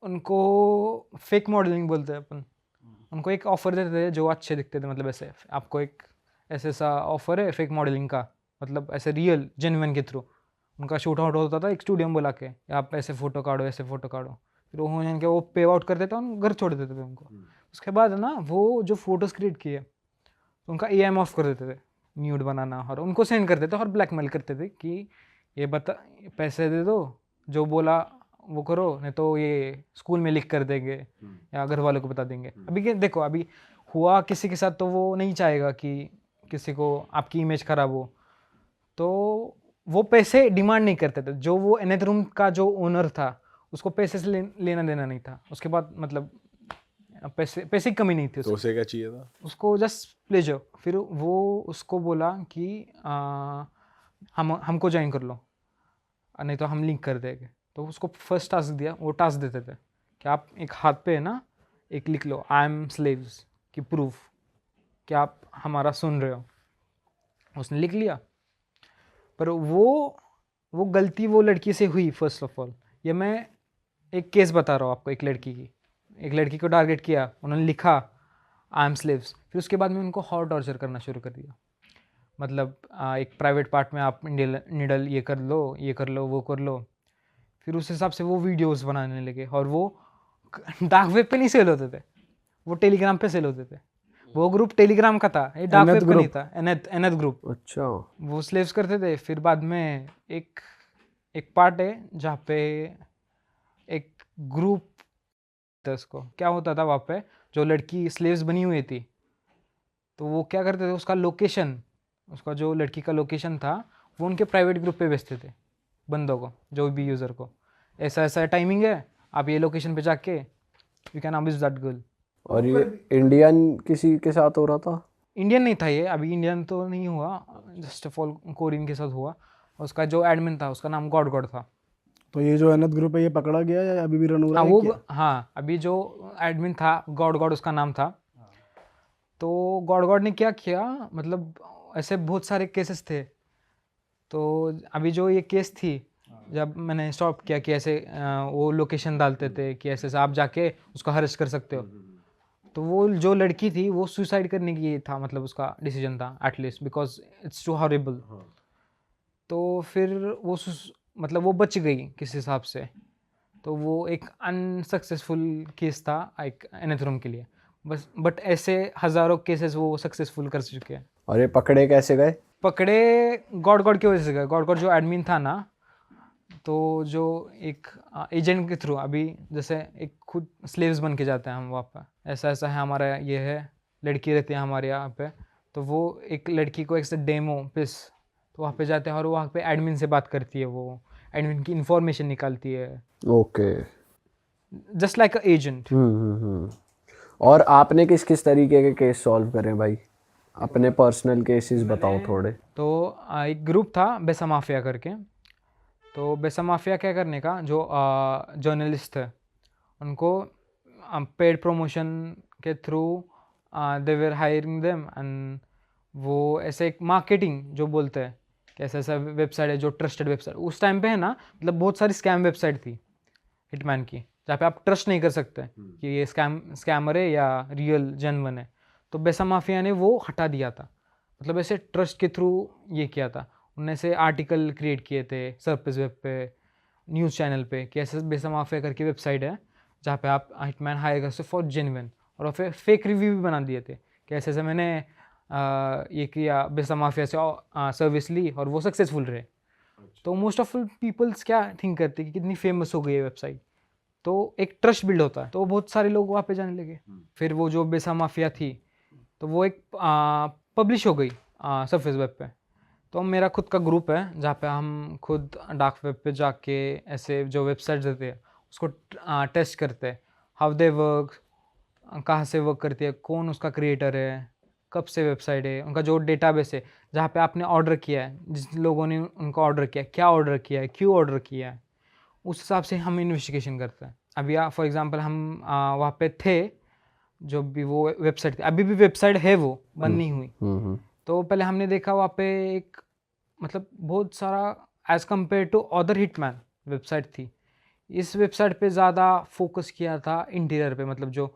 उनको फेक मॉडलिंग बोलते हैं अपन, उनको एक ऑफ़र देते थे जो अच्छे दिखते थे, मतलब ऐसे आपको एक ऐसे सा ऑफ़र है फेक मॉडलिंग का, मतलब ऐसे रियल जेन्युइन के थ्रू उनका शूट आउट होता था एक स्टूडियो में बुला के, आप ऐसे फ़ोटो काढ़ो, ऐसे फ़ोटो काढ़ो, फिर वो इनके वो पे आउट कर देता और घर छोड़ देते थे उनको। उसके बाद ना वो जो फ़ोटोज़ क्रिएट किए तो उनका EM ऑफ कर देते थे, न्यूड बनाना, और उनको सेंड करते थे और ब्लैकमेल करते थे कि ये बता, पैसे दे दो, जो बोला वो करो, नहीं तो ये स्कूल में लिख कर देंगे या घर वालों को बता देंगे। अभी देखो, अभी हुआ किसी के साथ तो वो नहीं चाहेगा कि किसी को आपकी इमेज ख़राब हो, तो वो पैसे डिमांड नहीं करते थे। जो वो एनेथ्रूम का जो ओनर था उसको पैसे से लेना देना नहीं था। उसके बाद मतलब पैसे की कमी नहीं थी तो उसे क्या चाहिए था? उसको जस्ट प्लेजर। फिर वो उसको बोला कि हमको ज्वाइन कर लो, नहीं तो हम लिंक कर देंगे। तो उसको फर्स्ट टास्क दिया, वो टास्क देते थे कि आप एक हाथ पे है ना एक लिख लो आई एम स्लेव्स की प्रूफ कि आप हमारा सुन रहे हो। उसने लिख लिया, पर वो गलती वो लड़की से हुई। फर्स्ट ऑफ ऑल ये मैं एक केस बता रहा हूँ आपको, एक लड़की को टारगेट किया, उन्होंने लिखा आई एम स्लेव्स, फिर उसके बाद में उनको हॉट टॉर्चर करना शुरू कर दिया। मतलब एक प्राइवेट पार्ट में आप निडल ये कर लो वो कर लो। फिर उस हिसाब से वो वीडियोस बनाने लगे, और वो डार्क वेब पे नहीं सेल होते थे, वो टेलीग्राम पे सेल होते थे। वो ग्रुप टेलीग्राम का था, ये डार्क वेब का नहीं था। Nth group. अच्छा, वो स्लेव्स करते थे। फिर बाद में एक पार्ट है जहाँ पे एक ग्रुप था, उसको क्या होता था वहाँ पे, जो लड़की स्लेव्स बनी हुई थी तो वो क्या करते थे, उसका जो लड़की का लोकेशन था वो उनके प्राइवेट ग्रुप पे भेजते थे बंदों को, जो भी यूज़र को, ऐसा टाइमिंग है, आप ये लोकेशन पे जाके you can abuse that girl. और ये इंडियन किसी के साथ हो रहा था? इंडियन नहीं था ये, अभी इंडियन तो नहीं हुआ, जस्ट ऑफ ऑल कोरियन के साथ हुआ। उसका जो एडमिन था उसका नाम गॉड था। तो ये जो एनएथ ग्रुप है ये पकड़ा गया या अभी भी रन हो रहा है क्या? हाँ, अभी जो एडमिन था गॉड उसका नाम था। तो गॉड ने क्या किया, मतलब ऐसे बहुत सारे केसेस थे। तो अभी जो ये केस थी, जब मैंने स्टॉप किया कि ऐसे वो लोकेशन डालते थे कि ऐसे आप जाके उसको अरेस्ट कर सकते हो, तो वो जो लड़की थी वो सुसाइड करने की था, मतलब उसका डिसीजन था at least, because it's too horrible. तो फिर वो मतलब वो बच गई किस हिसाब से। तो वो एक अनसक्सेसफुल केस था एक एनेथ्रोम के लिए, बस। बट ऐसे हज़ारों केसेस वो सक्सेसफुल कर चुके हैं। और ये पकड़े कैसे गए? पकड़े गॉड गॉड की वजह से गए। गॉड गॉड जो एडमिन था ना, तो जो एक एजेंट के थ्रू, अभी जैसे एक खुद स्लेव्स बन के जाते हैं हम वहाँ पर, ऐसा ऐसा है हमारा, ये है लड़की रहती है हमारे यहाँ पे, तो वो एक लड़की को एक डेमो पिस, तो वहाँ पे जाते हैं और वहाँ पे एडमिन से बात करती है, वो एडमिन की इंफॉर्मेशन निकालती है, okay. Just like a agent. और आपने किस किस तरीके के केस सॉल्व करे भाई? अपने पर्सनल केसेस बताओ थोड़े। तो एक ग्रुप था बेसा माफिया करके। तो बेसा माफिया क्या करने का, जो जर्नलिस्ट थे उनको पेड प्रमोशन के through they were hiring them, and वो ऐसे एक मार्केटिंग जो बोलते हैं कि ऐसा ऐसा वेबसाइट है जो ट्रस्टेड वेबसाइट, उस टाइम पे है ना, मतलब बहुत सारी स्कैम वेबसाइट थी हिटमैन की, जहाँ पे आप ट्रस्ट नहीं कर सकते कि ये स्कैमर है या रियल जेन्युइन है। तो बेसा माफिया ने वो हटा दिया था, मतलब ऐसे ट्रस्ट के थ्रू ये किया था। उनने से आर्टिकल क्रिएट किए थे सरफेस वेब पे, न्यूज़ चैनल पे, कि ऐसे बेसा माफिया करके वेबसाइट है जहाँ पे आप हिटमैन हायर कर सकते फॉर जेन्युइन, और फिर फेक रिव्यू भी बना दिए थे कि ऐसे ऐसे मैंने ये किया, बेसा माफिया से सर्विस ली और वो सक्सेसफुल रहे। तो मोस्ट ऑफ पीपल्स क्या थिंक करते हैं कि कितनी फेमस हो गई है वेबसाइट, तो एक ट्रस्ट बिल्ड होता है, तो बहुत सारे लोग वहाँ पे जाने लगे। फिर वो जो बेसा माफिया थी, तो वो एक पब्लिश हो गई सरफेस वेब पे। तो मेरा खुद का ग्रुप है जहाँ पे हम खुद डार्क वेब पे जाके ऐसे जो वेबसाइट्स देते हैं उसको टेस्ट करते हैं, हाउ दे वर्क, कहाँ से वर्क करती है, कौन उसका क्रिएटर है, कब से वेबसाइट है, उनका जो डेटाबेस है जहाँ पे आपने ऑर्डर किया है, जिस लोगों ने उनको ऑर्डर किया है, क्या ऑर्डर किया है, क्यों ऑर्डर किया है, उस हिसाब से हम इन्वेस्टिगेशन करते हैं। अभी फॉर एग्जांपल हम वहाँ पे थे, जो भी वो वेबसाइट थी, अभी भी वेबसाइट है, वो बंद नहीं हुई। तो पहले हमने देखा वहाँ पे एक, मतलब बहुत सारा as compare to other hitman website थी, इस वेबसाइट पे ज़्यादा फोकस किया था इंटीरियर पे, मतलब जो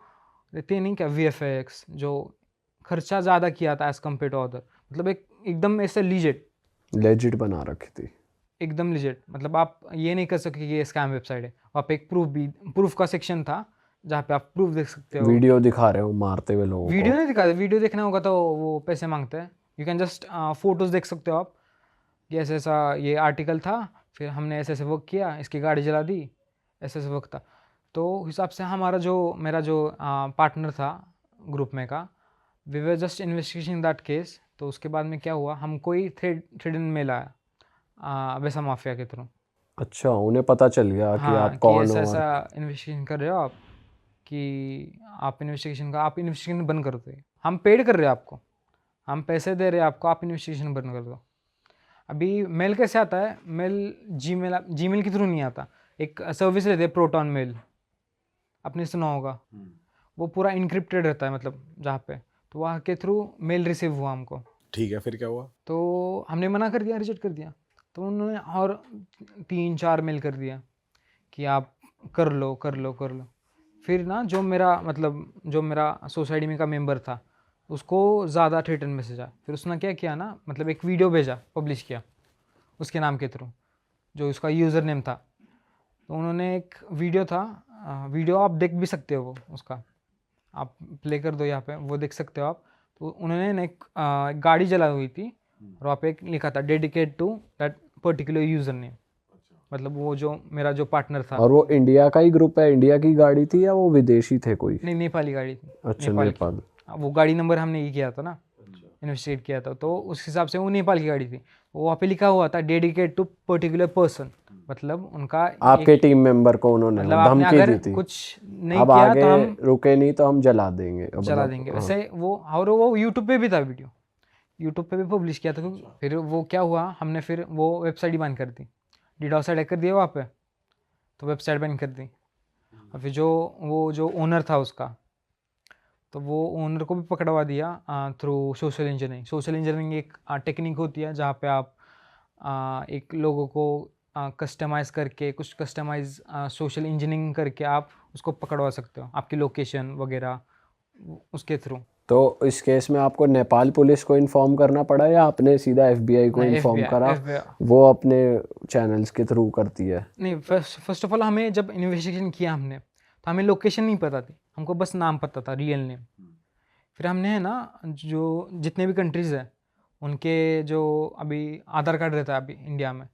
रहते नहीं क्या VFX, जो खर्चा ज़्यादा किया था एज़ कम्पेयर टू अदर, मतलब एक एकदम ऐसे लेजिट बना रखी थी। एकदम लिजिट, मतलब आप ये नहीं कर सकते कि ये स्कैम वेबसाइट है। वहाँ पे एक प्रूफ का सेक्शन था जहाँ पे आप प्रूफ देख सकते हो। वीडियो दिखा रहे हो मारते हुए लोगों वीडियो नहीं दिखाते, वीडियो देखना होगा तो वो पैसे मांगते हैं। यू कैन जस्ट फोटोज़ देख सकते हो आप कि ऐसा ऐसा ये आर्टिकल था, फिर हमने ऐसे ऐसे वर्क किया, इसकी गाड़ी जला दी, ऐसे ऐसे वर्क था। तो हिसाब से हमारा जो मेरा जो पार्टनर था ग्रुप में का, we were just investigation that case. तो उसके बाद में क्या हुआ, हमको ही थ्रेडन मेल आया बेसा माफिया के थ्रू। अच्छा, उन्हें पता चल गया कि हाँ, आप कि कौन ऐसा हो। ऐसा इन्वेस्टिगेशन कर रहे हो आप, कि आप इन्वेस्टिगेशन बंद कर दो, हम पेड कर रहे हैं आपको, हम पैसे दे रहे हैं आपको, आप इन्वेस्टिगेशन बंद कर दो। अभी मेल कैसे आता है, मेल जीमेल के थ्रू नहीं आता, एक सर्विस रहती है प्रोटॉन मेल, आपने सुना होगा। वो पूरा इनक्रिप्टेड रहता है, मतलब जहाँ पे, तो वहाँ के थ्रू मेल रिसीव हुआ हमको। ठीक है, फिर क्या हुआ? तो हमने मना कर दिया, रिजेक्ट कर दिया। तो उन्होंने और 3-4 मेल कर दिया कि आप कर लो कर लो कर लो। फिर ना जो मेरा सोसाइटी में का मेंबर था, उसको ज़्यादा थ्रेटन मैसेज आया। फिर उसने क्या किया ना, मतलब एक वीडियो भेजा, पब्लिश किया उसके नाम के थ्रू, जो उसका यूज़र नेम था। तो उन्होंने एक वीडियो था, वीडियो आप देख भी सकते हो, वो उसका आप प्ले कर दो यहाँ पे, वो देख सकते हो आप। तो उन्होंने ना एक गाड़ी जला हुई थी और वहाँ पे एक लिखा था dedicate to that particular user name, मतलब वो जो मेरा जो पार्टनर था। और वो इंडिया का ही ग्रुप है? इंडिया की गाड़ी थी या वो विदेशी थे कोई? नहीं, नेपाली गाड़ी थी। अच्छा, की। नेपाल। वो गाड़ी नंबर हमने ये किया था ना, इन्वेस्टिगेट किया था, तो उस हिसाब से वो नेपाल की गाड़ी थी। वो वहाँ पे लिखा हुआ था डेडिकेट टू पर्टिकुलर पर्सन, मतलब उनका आपके टीम मेंबर को उन्होंने मतलब आपने धमकी अगर दी थी, कुछ नहीं अब किया आगे तो हम रुके नहीं तो हम जला देंगे, चला देंगे। वैसे वो, और वो यूट्यूब पे भी था वीडियो, यूट्यूब पे भी पब्लिश किया था। फिर वो क्या हुआ, हमने फिर वो वेबसाइट ही बैन कर दी, डीडॉस अटैक कर दिया वहाँ पे, तो वेबसाइट बैन कर दी। और फिर वो जो ओनर था उसका, तो वो ओनर को भी पकड़वा दिया through social engineering. Social engineering एक टेक्निक होती है जहाँ पे आप एक लोगों को कस्टमाइज़ करके, कुछ कस्टमाइज सोशल इंजीनियरिंग करके आप उसको पकड़वा सकते हो, आपकी लोकेशन वगैरह उसके थ्रू। तो इस केस में आपको नेपाल पुलिस को इन्फॉर्म करना पड़ा या आपने सीधा एफबीआई को नहीं, इन्फॉर्म FBI करा? वो अपने चैनल्स के थ्रू करती है। नहीं, फर्स्ट ऑफ ऑल हमें जब इन्वेस्टिगेशन किया हमने, तो हमें लोकेशन नहीं पता थी, हमको बस नाम पता था, रियल नेम। फिर हमने है ना, जो जितने भी कंट्रीज़ हैं उनके जो अभी आधार कार्ड रहता है अभी इंडिया में,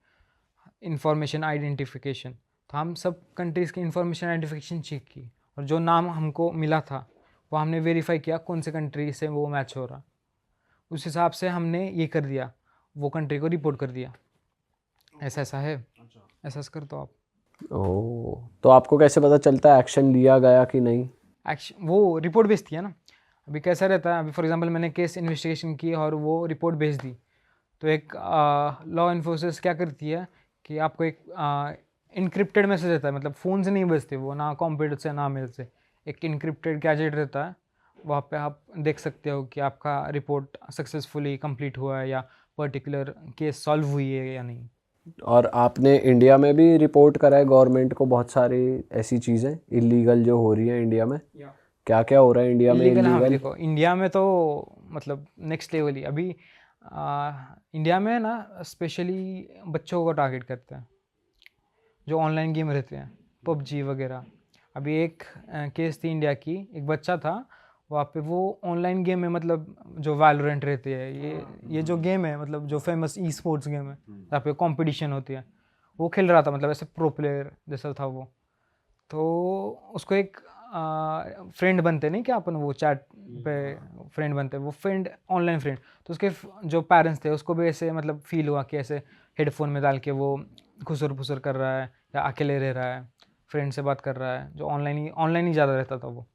इंफॉर्मेशन आइडेंटिफिकेशन, तो हम सब कंट्रीज़ की इंफॉर्मेशन आइडेंटिफिकेशन चेक की, और जो नाम हमको मिला था वो हमने वेरीफाई किया कौन से कंट्री से वो मैच हो रहा। उस हिसाब से हमने ये कर दिया, वो कंट्री को रिपोर्ट कर दिया, ऐसा ऐसा है, ऐसा ऐसा कर दो आप। ओह, तो आपको कैसे पता चलता है एक्शन लिया गया कि नहीं? एक्शन वो रिपोर्ट भेजती है ना। अभी कैसा रहता है, अभी फॉर एग्जांपल मैंने केस इन्वेस्टिगेशन की और वो रिपोर्ट भेज दी, तो एक लॉ इन्फोर्सेस क्या करती है कि आपको एक इनक्रिप्टेड मैसेज रहता है, मतलब फ़ोन से नहीं भेजते वो, ना कंप्यूटर से ना मेल से, एक इनक्रिप्टेड गैजेट रहता है, वहाँ पे आप देख सकते हो कि आपका रिपोर्ट सक्सेसफुली कंप्लीट हुआ है या पर्टिकुलर केस सॉल्व हुई है या नहीं। और आपने इंडिया में भी रिपोर्ट करा है गवर्नमेंट को बहुत सारी ऐसी चीज़ें इलीगल जो हो रही हैं इंडिया में? क्या क्या हो रहा है इंडिया में इलीगल? हाँ, इलीगल? देखो इंडिया में तो मतलब नेक्स्ट लेवल ही अभी इंडिया में ना, स्पेशली बच्चों को टारगेट करते हैं जो ऑनलाइन गेम रहते हैं, पबजी वगैरह। अभी एक केस थी इंडिया की, एक बच्चा था वहाँ पे, वो ऑनलाइन गेम में, मतलब जो वैलोरेंट रहती है, ये जो गेम है, मतलब जो फेमस ई स्पोर्ट्स गेम है जहाँ पे कंपटीशन होती है, वो खेल रहा था, मतलब ऐसे प्रो प्लेयर जैसा था वो। तो उसको एक फ्रेंड बनते नहीं क्या अपन, वो चैट पे फ्रेंड बनते, वो फ्रेंड ऑनलाइन फ्रेंड, तो उसके जो पेरेंट्स थे उसको भी ऐसे मतलब फील हुआ कि ऐसे हेडफोन में डाल के वो खुसर फुसर कर रहा है या अकेले रह रहा है, फ्रेंड से बात कर रहा है, जो ऑनलाइन ही ज़्यादा रहता था वो।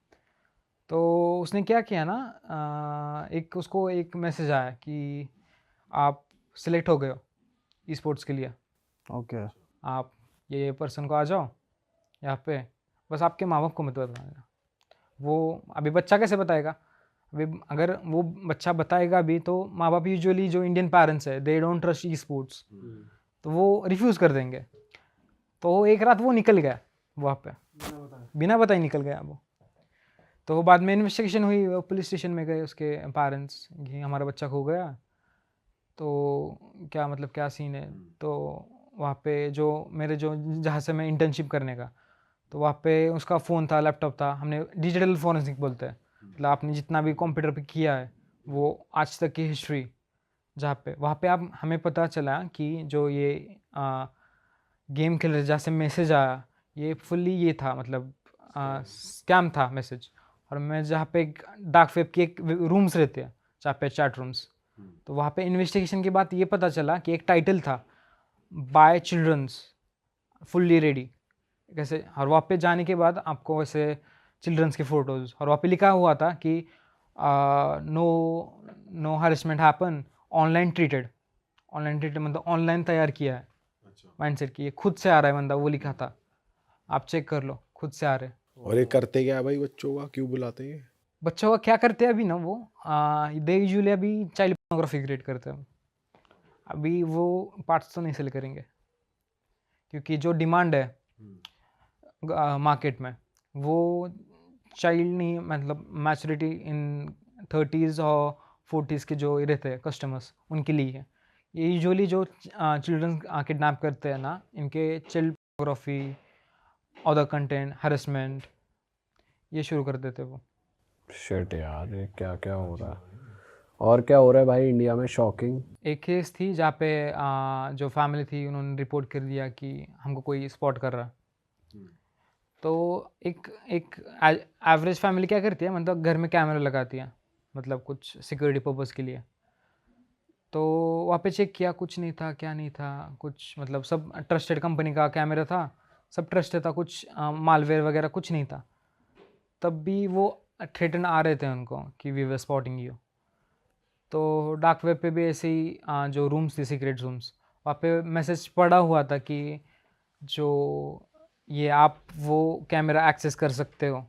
तो उसने क्या किया ना, एक उसको एक मैसेज आया कि आप सिलेक्ट हो गए हो ई स्पोर्ट्स के लिए, ओके। आप ये पर्सन को आ जाओ यहाँ पे, बस आपके माँ बाप को मत बताना। वो अभी बच्चा कैसे बताएगा, अभी अगर वो बच्चा बताएगा भी तो माँ बाप यूजुअली जो इंडियन पेरेंट्स है, they don't trust e sports, तो वो रिफ्यूज़ कर देंगे। तो एक रात वो निकल गया वहाँ पे, बिना बताए निकल गया वो। तो बाद में इन्वेस्टिगेशन हुई, वो पुलिस स्टेशन में गए उसके पेरेंट्स कि हमारा बच्चा खो गया, तो क्या मतलब क्या सीन है। तो वहाँ पे जो मेरे जो जहाँ से मैं इंटर्नशिप करने का, तो वहाँ पे उसका फ़ोन था, लैपटॉप था, हमने डिजिटल फॉरेंसिक बोलते हैं, मतलब आपने जितना भी कंप्यूटर पे किया है वो आज तक की हिस्ट्री, जहाँ पे वहाँ पे आप हमें पता चला कि जो ये गेम खेल रहे जहाँ से मैसेज आया, ये फुल्ली ये था, मतलब स्कैम था मैसेज। और मैं जहाँ पे डार्क वेब के एक रूम्स रहते हैं जहाँ पे चैट रूम्स, तो वहाँ पे इन्वेस्टिगेशन के बाद ये पता चला कि एक टाइटल था बाय चिल्ड्रंस फुल्ली रेडी कैसे, और वहाँ पे जाने के बाद आपको वैसे चिल्ड्रंस के फ़ोटोज़, और वहाँ पे लिखा हुआ था कि no harassment happen, online treated मतलब ऑनलाइन तैयार किया है माइंडसेट की, ये खुद से आ रहा है बंदा, वो लिखा था, आप चेक कर लो, खुद से आ रहे। और ये करते क्या है भाई, बच्चों का क्यों बुलाते हैं? बच्चों का क्या करते हैं अभी ना, वो दे यूजुअली अभी चाइल्ड पोर्नोग्राफी क्रिएट करते हैं। अभी वो पार्ट्स तो नहीं सेल करेंगे क्योंकि जो डिमांड है मार्केट में, वो चाइल्ड नहीं, मतलब मैच्योरिटी इन 30s और 40s के जो रहते हैं कस्टमर्स, उनके लिए है ये। यूजुअली जो चिल्ड्रन किडनैप करते हैं ना, इनके child pornography, other content, harassment, ये शुरू कर देते वो। शिट यार, ये क्या क्या हो रहा है? और क्या हो रहा है भाई इंडिया में शॉकिंग? एक केस थी जहाँ पे जो फैमिली थी उन्होंने रिपोर्ट कर दिया कि हमको कोई स्पॉट कर रहा है। तो एक एक एवरेज फैमिली क्या करती है, मतलब घर में कैमरा लगाती है, मतलब कुछ सिक्योरिटी पर्पज़ के लिए। तो वहाँ पे चेक किया, कुछ नहीं था, क्या नहीं था कुछ, मतलब सब ट्रस्टेड कंपनी का कैमरा था, सब ट्रस्टेड था, कुछ मालवेयर वगैरह कुछ नहीं था। तब भी वो थ्रेटन आ रहे थे उनको कि वी वर स्पॉटिंग यू। तो डार्क वेब पे भी ऐसे ही जो रूम्स थे, सीक्रेट रूम्स, वहाँ पे मैसेज पड़ा हुआ था कि जो ये आप वो कैमरा एक्सेस कर सकते हो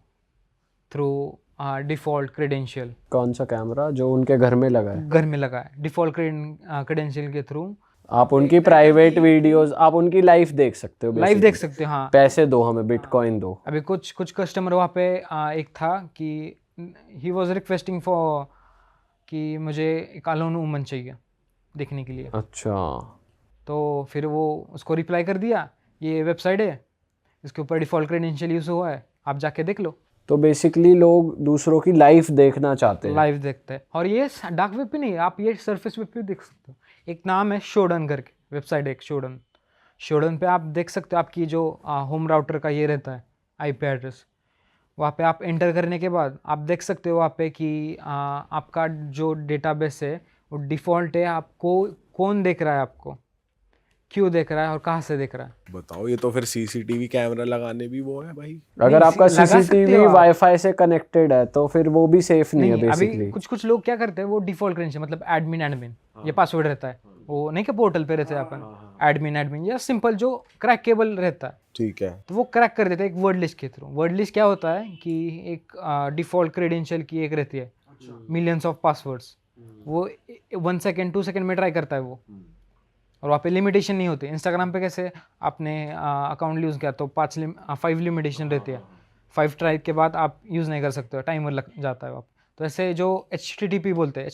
थ्रू डिफ़ॉल्ट क्रेडेंशियल। कौन सा कैमरा जो उनके घर में लगा है? घर में लगा है, डिफ़ॉल्ट क्रेडेंशियल के थ्रू आप उनकी प्राइवेट वीडियोस, आप उनकी लाइफ देख सकते हो, लाइव देख सकते हो। हाँ, पैसे दो, हमें बिटकॉइन दो। अभी कुछ कस्टमर वहाँ पे एक था कि ही वॉज रिक्वेस्टिंग फॉर कि मुझे एक अलोन वुमन चाहिए देखने के लिए। अच्छा, तो फिर वो उसको रिप्लाई कर दिया, ये वेबसाइट है, इसके ऊपर डिफ़ॉल्ट क्रेडेंशियल यूज़ हुआ है, आप जाके देख लो। तो बेसिकली लोग दूसरों की लाइफ देखना चाहते हैं। लाइव देखते हैं। और ये डार्क वेब पे नहीं, आप ये सरफेस वेब पे देख सकते हो। एक नाम है शोडन करके, वेबसाइट है एक शोडन। शोडन पे आप देख सकते हो आपकी जो होम राउटर का ये रहता है आईपी एड्रेस, वहाँ पे आप एंटर करने के बाद आप देख सकते हो वहाँ पे कि आपका जो डेटाबेस है वो डिफ़ॉल्ट है, आपको कौन देख रहा है, आपको क्यों देख रहा है और कहाँ से देख रहा है। बताओ, ये तो फिर सीसीटीवी कैमरा लगाने भी वो है भाई। अगर नहीं, आपका लगा सकते सीसीटीवी हो आप। वाईफाई से कनेक्टेड है तो फिर वो भी सेफ नहीं है नहीं, अभी बेसिकली। कुछ कुछ लोग क्या करते हैं, वो डिफ़ॉल्ट क्रेडेंशियल मतलब एडमिन ये पासवर्ड रहता है, वो नहीं कि पोर्टल पे रहता है अपन एडमिन या सिंपल जो क्रैकेबल रहता है, ठीक है। तो वो क्रैक कर देते हैं एक वर्ड लिस्ट के थ्रू। वर्ड लिस्ट क्या होता है कि एक डिफ़ॉल्ट क्रेडेंशियल की एक रहती है, मिलियंस ऑफ पासवर्ड्स, वो 1 सेकेंड 2 सेकेंड में ट्राई करता है वो, और वहाँ पे लिमिटेशन नहीं होती। इंस्टाग्राम पे कैसे आपने अकाउंट यूज़ किया तो 5 लिमिटेशन रहती है, 5 ट्राई के बाद आप यूज़ नहीं कर सकते हो, टाइमर लग जाता है आप। तो ऐसे जो HTTP बोलते हैं,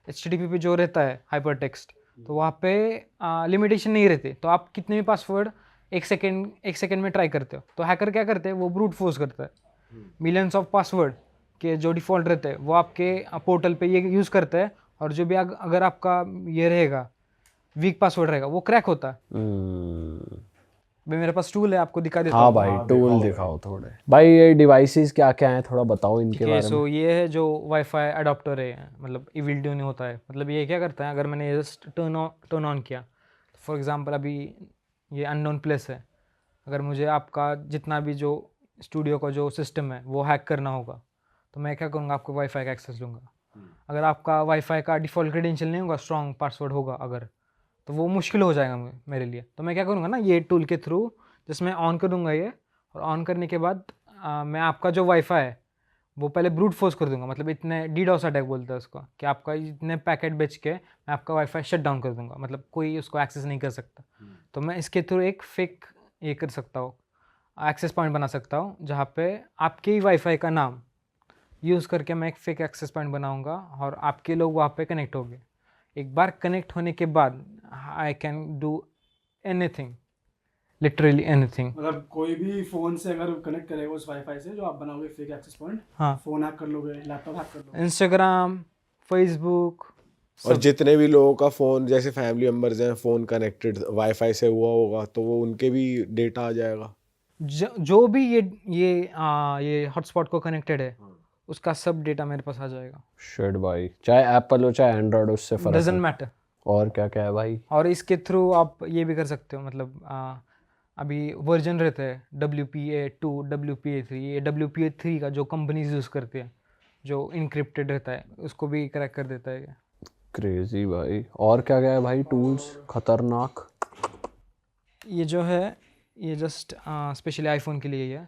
HTTP जो रहता है हाइपर टेक्स्ट, तो वहाँ पे लिमिटेशन नहीं रहती, तो आप कितने भी पासवर्ड एक सेकेंड में ट्राई करते हो। तो हैकर क्या करते हैं, वो ब्रूट फोर्स करता है, मिलियंस ऑफ पासवर्ड के जो डिफ़ॉल्ट रहते हैं वो आपके पोर्टल पे ये यूज़ करते हैं, और जो भी अगर आपका ये रहेगा वीक पासवर्ड रहेगा वो क्रैक होता है। भाई मेरे पास टूल है, आपको दिखा देता हाँ हूँ। भाई, टूल दिखाओ थोड़े। भाई ये डिवाइसेस क्या क्या हैं, थोड़ा बताओ इनके ठीक है, बारे में। सो ये है जो वाईफाई अडॉप्टर है, मतलब इविल ट्यून होता है। मतलब ये क्या करता है, अगर मैंने जस्ट टर्न ऑन किया, फॉर एग्जांपल अभी ये अननोन प्लेस है, अगर मुझे आपका जितना भी जो स्टूडियो का जो सिस्टम है वो हैक करना होगा, तो मैं क्या करूँगा, आपको वाईफाई का एक्सेस लूँगा। अगर आपका वाईफाई का डिफ़ॉल्ट क्रेडेंशियल नहीं होगा, स्ट्रॉन्ग पासवर्ड होगा अगर, तो वो मुश्किल हो जाएगा मेरे लिए। तो मैं क्या करूँगा ना, ये टूल के थ्रू जिसमें ऑन करूँगा ये, और ऑन करने के बाद मैं आपका जो वाईफाई है वो पहले ब्रूट फोर्स कर दूंगा, मतलब इतने डीडोस अटैक बोलते हैं उसको, कि आपका इतने पैकेट बेच के मैं आपका वाईफाई शट डाउन कर दूंगा, मतलब कोई उसको एक्सेस नहीं कर सकता। तो मैं इसके थ्रू एक फेक ये कर सकता हूँ, एक्सेस पॉइंट बना सकता हूँ, जहाँ पे आपके ही वाईफाई का नाम यूज़ करके मैं एक फेक एक्सेस पॉइंट बनाऊँगा और आपके लोग वहाँ पे कनेक्ट होंगे। एक बार कनेक्ट होने के बाद I can do anything, literally anything. मतलब कोई भी फ़ोन से अगर कनेक्ट करेगा उस वाईफाई से जो आप बनाओगे फेक एक्सेस पॉइंट, हाँ, फ़ोन हैक कर लोगे, लैपटॉप हैक कर लोगे, इंस्टाग्राम, फेसबुक, और जितने भी लोगों का फ़ोन, जैसे फैमिली मेम्बर्स हैं, फ़ोन कनेक्टेड वाईफाई से हुआ होगा, तो वो उनके भी डेटा आ जाएगा। जो भी ये हॉटस्पॉट को कनेक्टेड है उसका सब डेटा मेरे पास आ जाएगा। शिट भाई, चाहे एप्पल हो चाहे एंड्रॉयड, उससे फर्क डजंट नहीं। मैटर। और क्या क्या है भाई। और इसके थ्रू आप ये भी कर सकते हो, मतलब अभी वर्जन रहते हैं WPA2, WPA3, ये WPA3 का जो कंपनीज यूज़ करती है, जो इनक्रिप्टेड रहता है, उसको भी क्रैक कर देता है ये। क्रेजी भाई। और क्या क्या है भाई टूल्स खतरनाक। ये जो है ये जस्ट स्पेशली आईफोन के लिए ही है।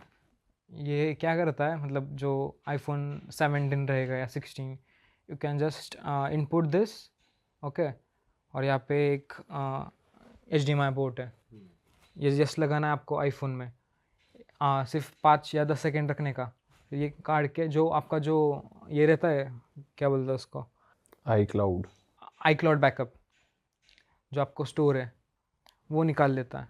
ये क्या करता है, मतलब जो आईफोन 17 रहेगा या 16, you can just input this, okay, और यहाँ पे एक HDMI पोर्ट है, ये जस्ट लगाना है आपको आईफोन में, सिर्फ 5 या 10 सेकेंड रखने का। फिर ये काट के जो आपका जो ये रहता है, क्या बोलते हैं उसको, iCloud बैकअप, जो आपको स्टोर है वो निकाल लेता है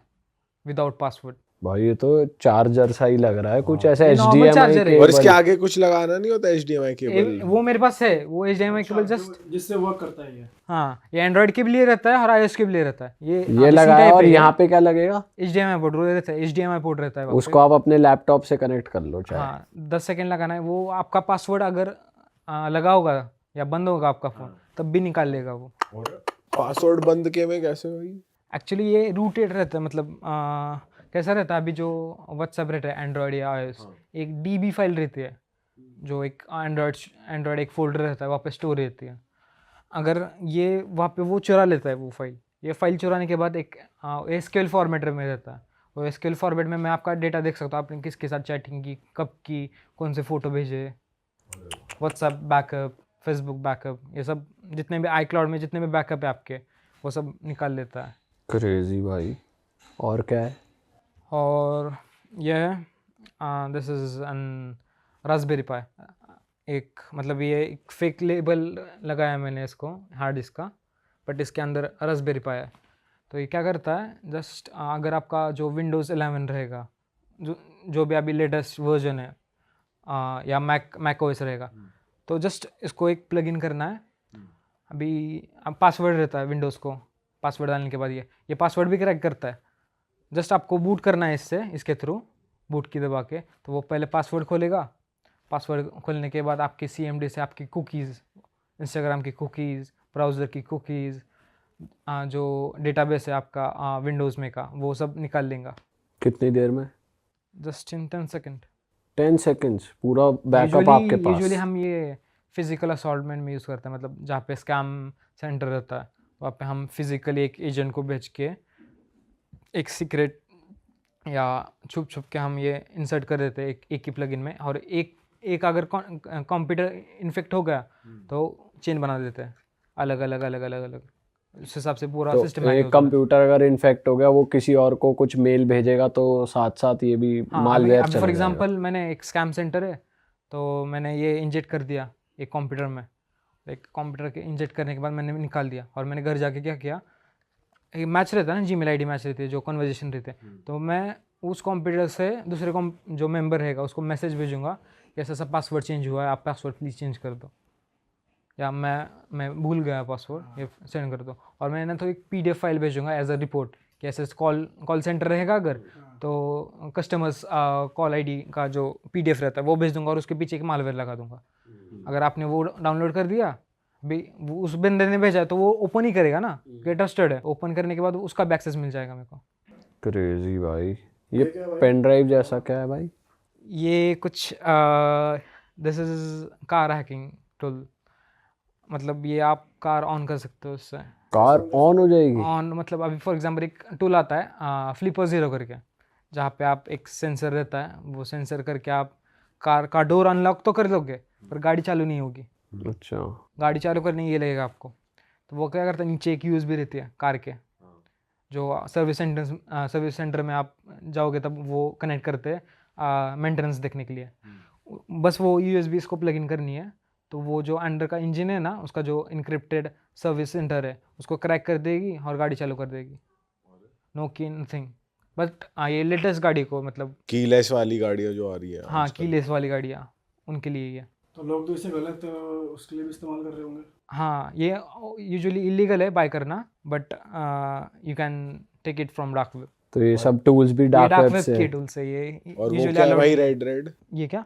विदाउट पासवर्ड। भाई ये तो चार्जर सा ही लग रहा है कुछ ऐसा, ये normal HDMI चार्जर है। और इसके केबल। आगे कुछ लगाना नहीं होता HDMI केबल? वो मेरे पास है, वो HDMI केबल जस्ट, जिससे वर्क करता है ये। हाँ, ये एंड्रॉयड के भी लिए रहता है और iOS के भी लिए रहता है। ये ये लगाया और यहाँ पे क्या लगेगा? HDMI पोर्ट रहता है, HDMI पोर्ट रहता है। उसको आप अपने लैपटॉप से कनेक्ट कर लो चाहे। हाँ, 10 सेकेंड लगाना है। वो आपका पासवर्ड अगर लगा होगा या बंद होगा आपका फ़ोन, तब भी निकाल लेगा वो। पासवर्ड बंद किए में कैसे हुई? एक्चुअली ये रूटेड रहता है, मतलब कैसा रहता है, अभी जो व्हाट्सएप रहता है एंड्रॉयड या iOS, एक DB फाइल रहती है, जो एक एंड्रॉयड एक फोल्डर रहता है, वहाँ पे स्टोर रहती है। अगर ये वहाँ पे वो चुरा लेता है वो फाइल, ये फाइल चुराने के बाद एक SQL फॉर्मेट में रहता है। वो SQL फॉर्मेट में मैं आपका डेटा देख सकता हूँ, आपने किसके साथ चैटिंग की, कब की, कौन से फ़ोटो भेजे, व्हाट्सएप बैकअप, फेसबुक बैकअप, ये सब जितने भी iCloud में जितने भी बैकअप है आपके, वो सब निकाल लेता है। क्रेजी भाई। और क्या है? और यह है दिस इज़ एन रास्पबेरी पाई। एक मतलब ये एक फेक लेबल लगाया मैंने इसको हार्ड डिस्क का, बट इसके अंदर रास्पबेरी पाई है। तो ये क्या करता है, जस्ट अगर आपका जो विंडोज़ 11 रहेगा, जो भी अभी लेटेस्ट वर्जन है, या मैक ओएस रहेगा, तो जस्ट इसको एक प्लगइन करना है। अभी अब पासवर्ड रहता है विंडोज़ को, पासवर्ड डालने के बाद ये पासवर्ड भी क्रैक करता है। जस्ट आपको बूट करना है इसके थ्रू, बूट की दबा के, तो वो पहले पासवर्ड खोलेगा। पासवर्ड खोलने के बाद आपकी CMD से आपकी कुकीज़, इंस्टाग्राम की कुकीज़, ब्राउज़र की कुकीज़, जो डेटाबेस है आपका विंडोज़ में का, वो सब निकाल लेगा। कितनी देर में? Just in 10 second. 10 सेकेंड्स पूरा बैकअप आपके पास? यूजुअली हम ये फिजिकल असॉल्टमेंट में यूज़ करते हैं, मतलब जहाँ पे स्कैम सेंटर रहता है वहाँ पे हम फिजिकली एक एजेंट को भेज के एक सीक्रेट या छुप के हम ये इंसर्ट कर देते हैं एक ही प्लगइन में, और एक अगर कंप्यूटर इन्फेक्ट हो गया तो चेन बना देते हैं अलग अलग उस हिसाब से पूरा तो सिस्टम। एक कंप्यूटर अगर इन्फेक्ट हो गया, वो किसी और को कुछ मेल भेजेगा तो साथ साथ ये भी मालवेयर चला फॉर एग्जांपल मैंने एक स्कैम सेंटर है, तो मैंने ये इंजेक्ट कर दिया एक कंप्यूटर में, एक कंप्यूटर के इंजेक्ट करने के बाद मैंने निकाल दिया, और मैंने घर जाके क्या किया, एक मैच रहता है ना, जीमेल आईडी मैच रहती है, जो कन्वर्जेशन रहते हैं, तो मैं उस कंप्यूटर से दूसरे जो मेंबर रहेगा उसको मैसेज भेजूंगा कि ऐसा पासवर्ड चेंज हुआ है, आप पासवर्ड प्लीज़ चेंज कर दो, या मैं भूल गया पासवर्ड, ये सेंड कर दो। और मैंने तो एक PDF फाइल भेजूंगा एज अ रिपोर्ट कि ऐसे कॉल सेंटर रहेगा अगर, तो कस्टमर्स कॉल ID का जो PDF रहता है वो भेज दूंगा, और उसके पीछे एक मालवेयर लगा दूंगा। अगर आपने वो डाउनलोड कर दिया, भाई वो उस बंदे ने भेजा है तो वो ओपन ही करेगा ना, कि ट्रस्टेड है, ओपन करने के बाद उसका भी एक्सेस मिल जाएगा मेरे को। क्रेजी भाई। ये पेन ड्राइव जैसा क्या है भाई? ये कुछ this is car hacking tool, मतलब ये आप कार ऑन कर सकते हो उससे। कार ऑन हो जाएगी? ऑन मतलब अभी फॉर एग्जांपल एक टूल आता है फ्लिपर 0 करके, जहाँ पे आप एक सेंसर रहता है, वो सेंसर करके आप कार का डोर अनलॉक तो कर लोगे पर गाड़ी चालू नहीं होगी। अच्छा। गाड़ी चालू करने ये लगेगा आपको, तो वो क्या करता है, नीचे एक USB रहती है कार के, जो सर्विस सेंटर में आप जाओगे तब वो कनेक्ट करते हैं मेंटेनेंस देखने के लिए। बस वो USB इसको प्लग इन करनी है, तो वो जो अंडर का इंजन है ना, उसका जो इनक्रिप्टेड सर्विस सेंटर है उसको क्रैक कर देगी और गाड़ी चालू कर देगी। नो की नथिंग, बट ये लेटेस्ट गाड़ी को मतलब कीलेस वाली गाड़ियाँ जो आ रही है। हाँ, कीलेस वाली गाड़ियाँ उनके लिए ये। तो लोग तो इसे गलत उसके लिए भी इस्तेमाल कर रहे होंगे। हाँ, ये यूजुअली इलीगल है बाय करना, but you can take it from dark web. तो ये सब टूल्स भी डार्क वेब से के टूल्स है ये। और वो क्या है भाई, रेड ये क्या?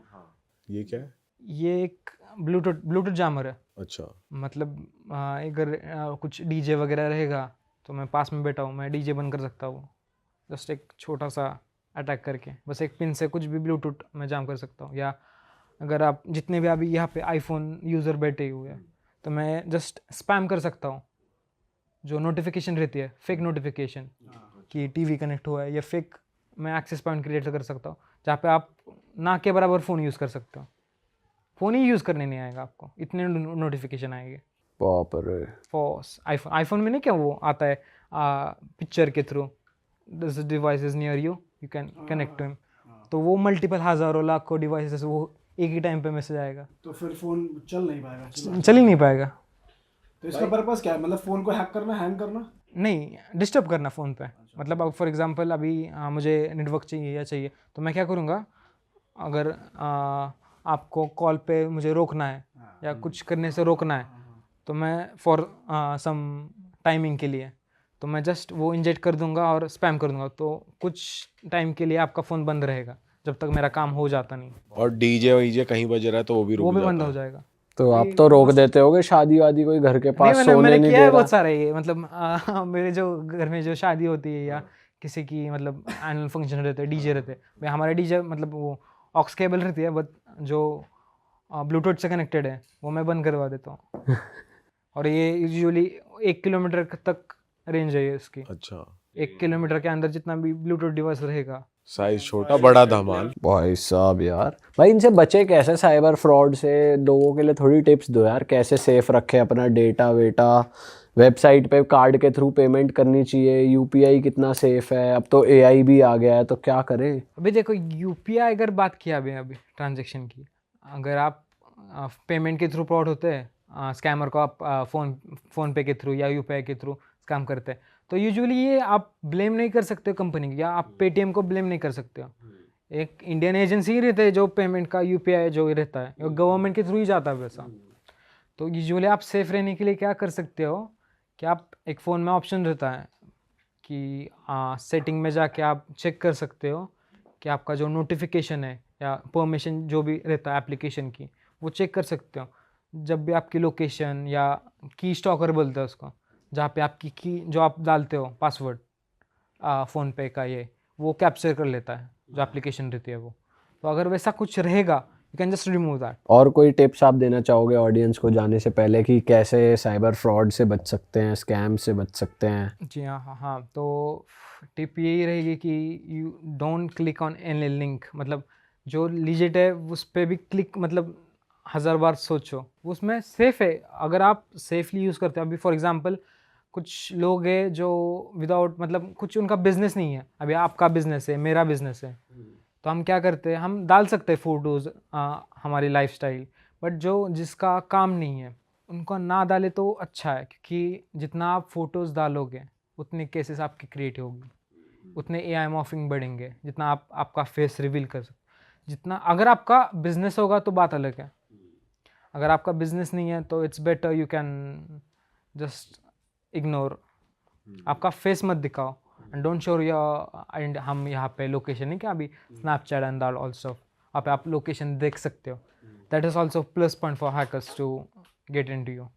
ये क्या है? ये एक ब्लूटूथ जामर है। अच्छा। मतलब अगर कुछ DJ वगैरह रहेगा तो मैं पास में बैठा हूँ, मैं DJ बंद कर सकता हूँ, जस्ट एक छोटा सा अटैक करके, बस एक पिन से कुछ भी ब्लूटूथ मैं जाम कर सकता हूँ। या अगर आप जितने भी अभी यहाँ पे iPhone यूज़र बैठे हुए हैं, तो मैं जस्ट स्पैम कर सकता हूँ, जो नोटिफिकेशन रहती है फेक नोटिफिकेशन कि TV कनेक्ट हुआ है, या फेक मैं एक्सेस पॉइंट क्रिएट कर सकता हूँ जहाँ पे आप ना के बराबर फ़ोन यूज़ कर सकते हो, फ़ोन ही यूज़ करने नहीं आएगा आपको, इतने नोटिफिकेशन आएंगे। बाप रे। फॉस आईफोन में नहीं क्या वो आता है पिक्चर के through, this device is near you, you can connect to him, तो वो मल्टीपल हज़ारों लाखों डिवाइसेस वो एक ही टाइम पे मैसेज आएगा, तो फिर फ़ोन चल नहीं पाएगा। चल ही नहीं पाएगा। तो इसका पर्पस क्या है, मतलब फ़ोन को हैक करना, हैंग करना? नहीं, डिस्टर्ब करना फ़ोन पे। मतलब अब फॉर एग्जांपल अभी मुझे नेटवर्क चाहिए, तो मैं क्या करूँगा, अगर आपको कॉल पे मुझे रोकना है या कुछ करने से रोकना है, तो मैं फॉर सम टाइमिंग के लिए तो मैं जस्ट वो इंजेक्ट कर दूंगा और स्पैम कर दूंगा, तो कुछ टाइम के लिए आपका फ़ोन बंद रहेगा जब तक मेरा काम हो जाता नहीं। और DJ कहीं बज रहा है तो वो भी रुक जाता बंद है। हो जाएगा। तो आप तो रोक देते होगे शादी वादी, कोई घर के पास सोने मैंने नहीं किया दे है रहा? बहुत सारे ये, मतलब मेरे जो घर में जो शादी होती है या किसी की मतलब एनुअल फंक्शन रहते हैं, DJ रहते हैं, हमारे DJ मतलब वो ऑक्स केबल रहती है, बट जो ब्लूटूथ से कनेक्टेड है वो मैं बंद करवा देता हूँ। और ये यूजुअली 1 किलोमीटर तक रेंज है इसकी। अच्छा। 1 किलोमीटर के अंदर जितना भी ब्लूटूथ डिवाइस रहेगा, साइज छोटा बड़ा धमाल। भाई साहब यार, भाई इनसे बचे कैसे साइबर फ्रॉड से? लोगों के लिए थोड़ी टिप्स दो यार, कैसे सेफ रखे अपना डेटा वेटा। वेबसाइट पे कार्ड के थ्रू पेमेंट करनी चाहिए, UPI कितना सेफ है? अब तो AI भी आ गया है, तो क्या करें? अभी देखो UPI अगर बात किया अभी ट्रांजेक्शन की, अगर आप पेमेंट के थ्रू फ्रॉड होते हैं, स्कैमर को आप फ़ोन पे के थ्रू या यूपीआई के थ्रू स्कैम करते हैं, तो यूजुअली ये आप ब्लेम नहीं कर सकते हो कंपनी की, या आप पेटीएम को ब्लेम नहीं कर सकते हो। एक इंडियन एजेंसी ही रहते हैं जो पेमेंट का यूपीआई जो रहता है वो गवर्नमेंट के थ्रू ही जाता है पैसा। तो यूजुअली आप सेफ रहने के लिए क्या कर सकते हो कि आप एक फ़ोन में ऑप्शन रहता है कि सेटिंग में जाके आप चेक कर सकते हो कि आपका जो नोटिफिकेशन है या परमिशन जो भी रहता है एप्लीकेशन की, वो चेक कर सकते हो। जब भी आपकी लोकेशन या की स्टॉकर बोलते हैं उसको, जहाँ पे आपकी की जो आप डालते हो पासवर्ड फ़ोन पे का, ये वो कैप्चर कर लेता है जो एप्लीकेशन रहती है वो। तो अगर वैसा कुछ रहेगा you can just remove that. और कोई टिप्स आप देना चाहोगे ऑडियंस को जाने से पहले कि कैसे साइबर फ्रॉड से बच सकते हैं, स्कैम से बच सकते हैं? जी हाँ, तो टिप यही रहेगी कि you don't click on any link, मतलब जो लीजिट है उस पर भी क्लिक, मतलब 1000 बार सोचो, उसमें सेफ़ है अगर आप सेफली यूज़ करते हो। अभी फॉर एग्जांपल कुछ लोग हैं जो विदाउट, मतलब कुछ उनका बिजनेस नहीं है, अभी आपका बिजनेस है, मेरा बिजनेस है, तो हम क्या करते हैं, हम डाल सकते हैं फ़ोटोज़ हमारी लाइफस्टाइल, बट जो जिसका काम नहीं है उनको ना डाले तो अच्छा है, क्योंकि जितना आप फ़ोटोज़ डालोगे उतने केसेस आपकी क्रिएट होगी, उतने एआई मॉर्फिंग बढ़ेंगे, जितना आप आपका फेस रिवील कर सकते, जितना अगर आपका बिजनेस होगा तो बात अलग है। अगर आपका बिजनेस नहीं है तो it's better you can just ignore, आपका फेस मत दिखाओ and don't show your, and हम यहाँ पे लोकेशन नहीं, क्या अभी स्नैपचैट एंड दैट ऑल्सो आप लोकेशन देख सकते हो, that is also plus point for hackers to get into you.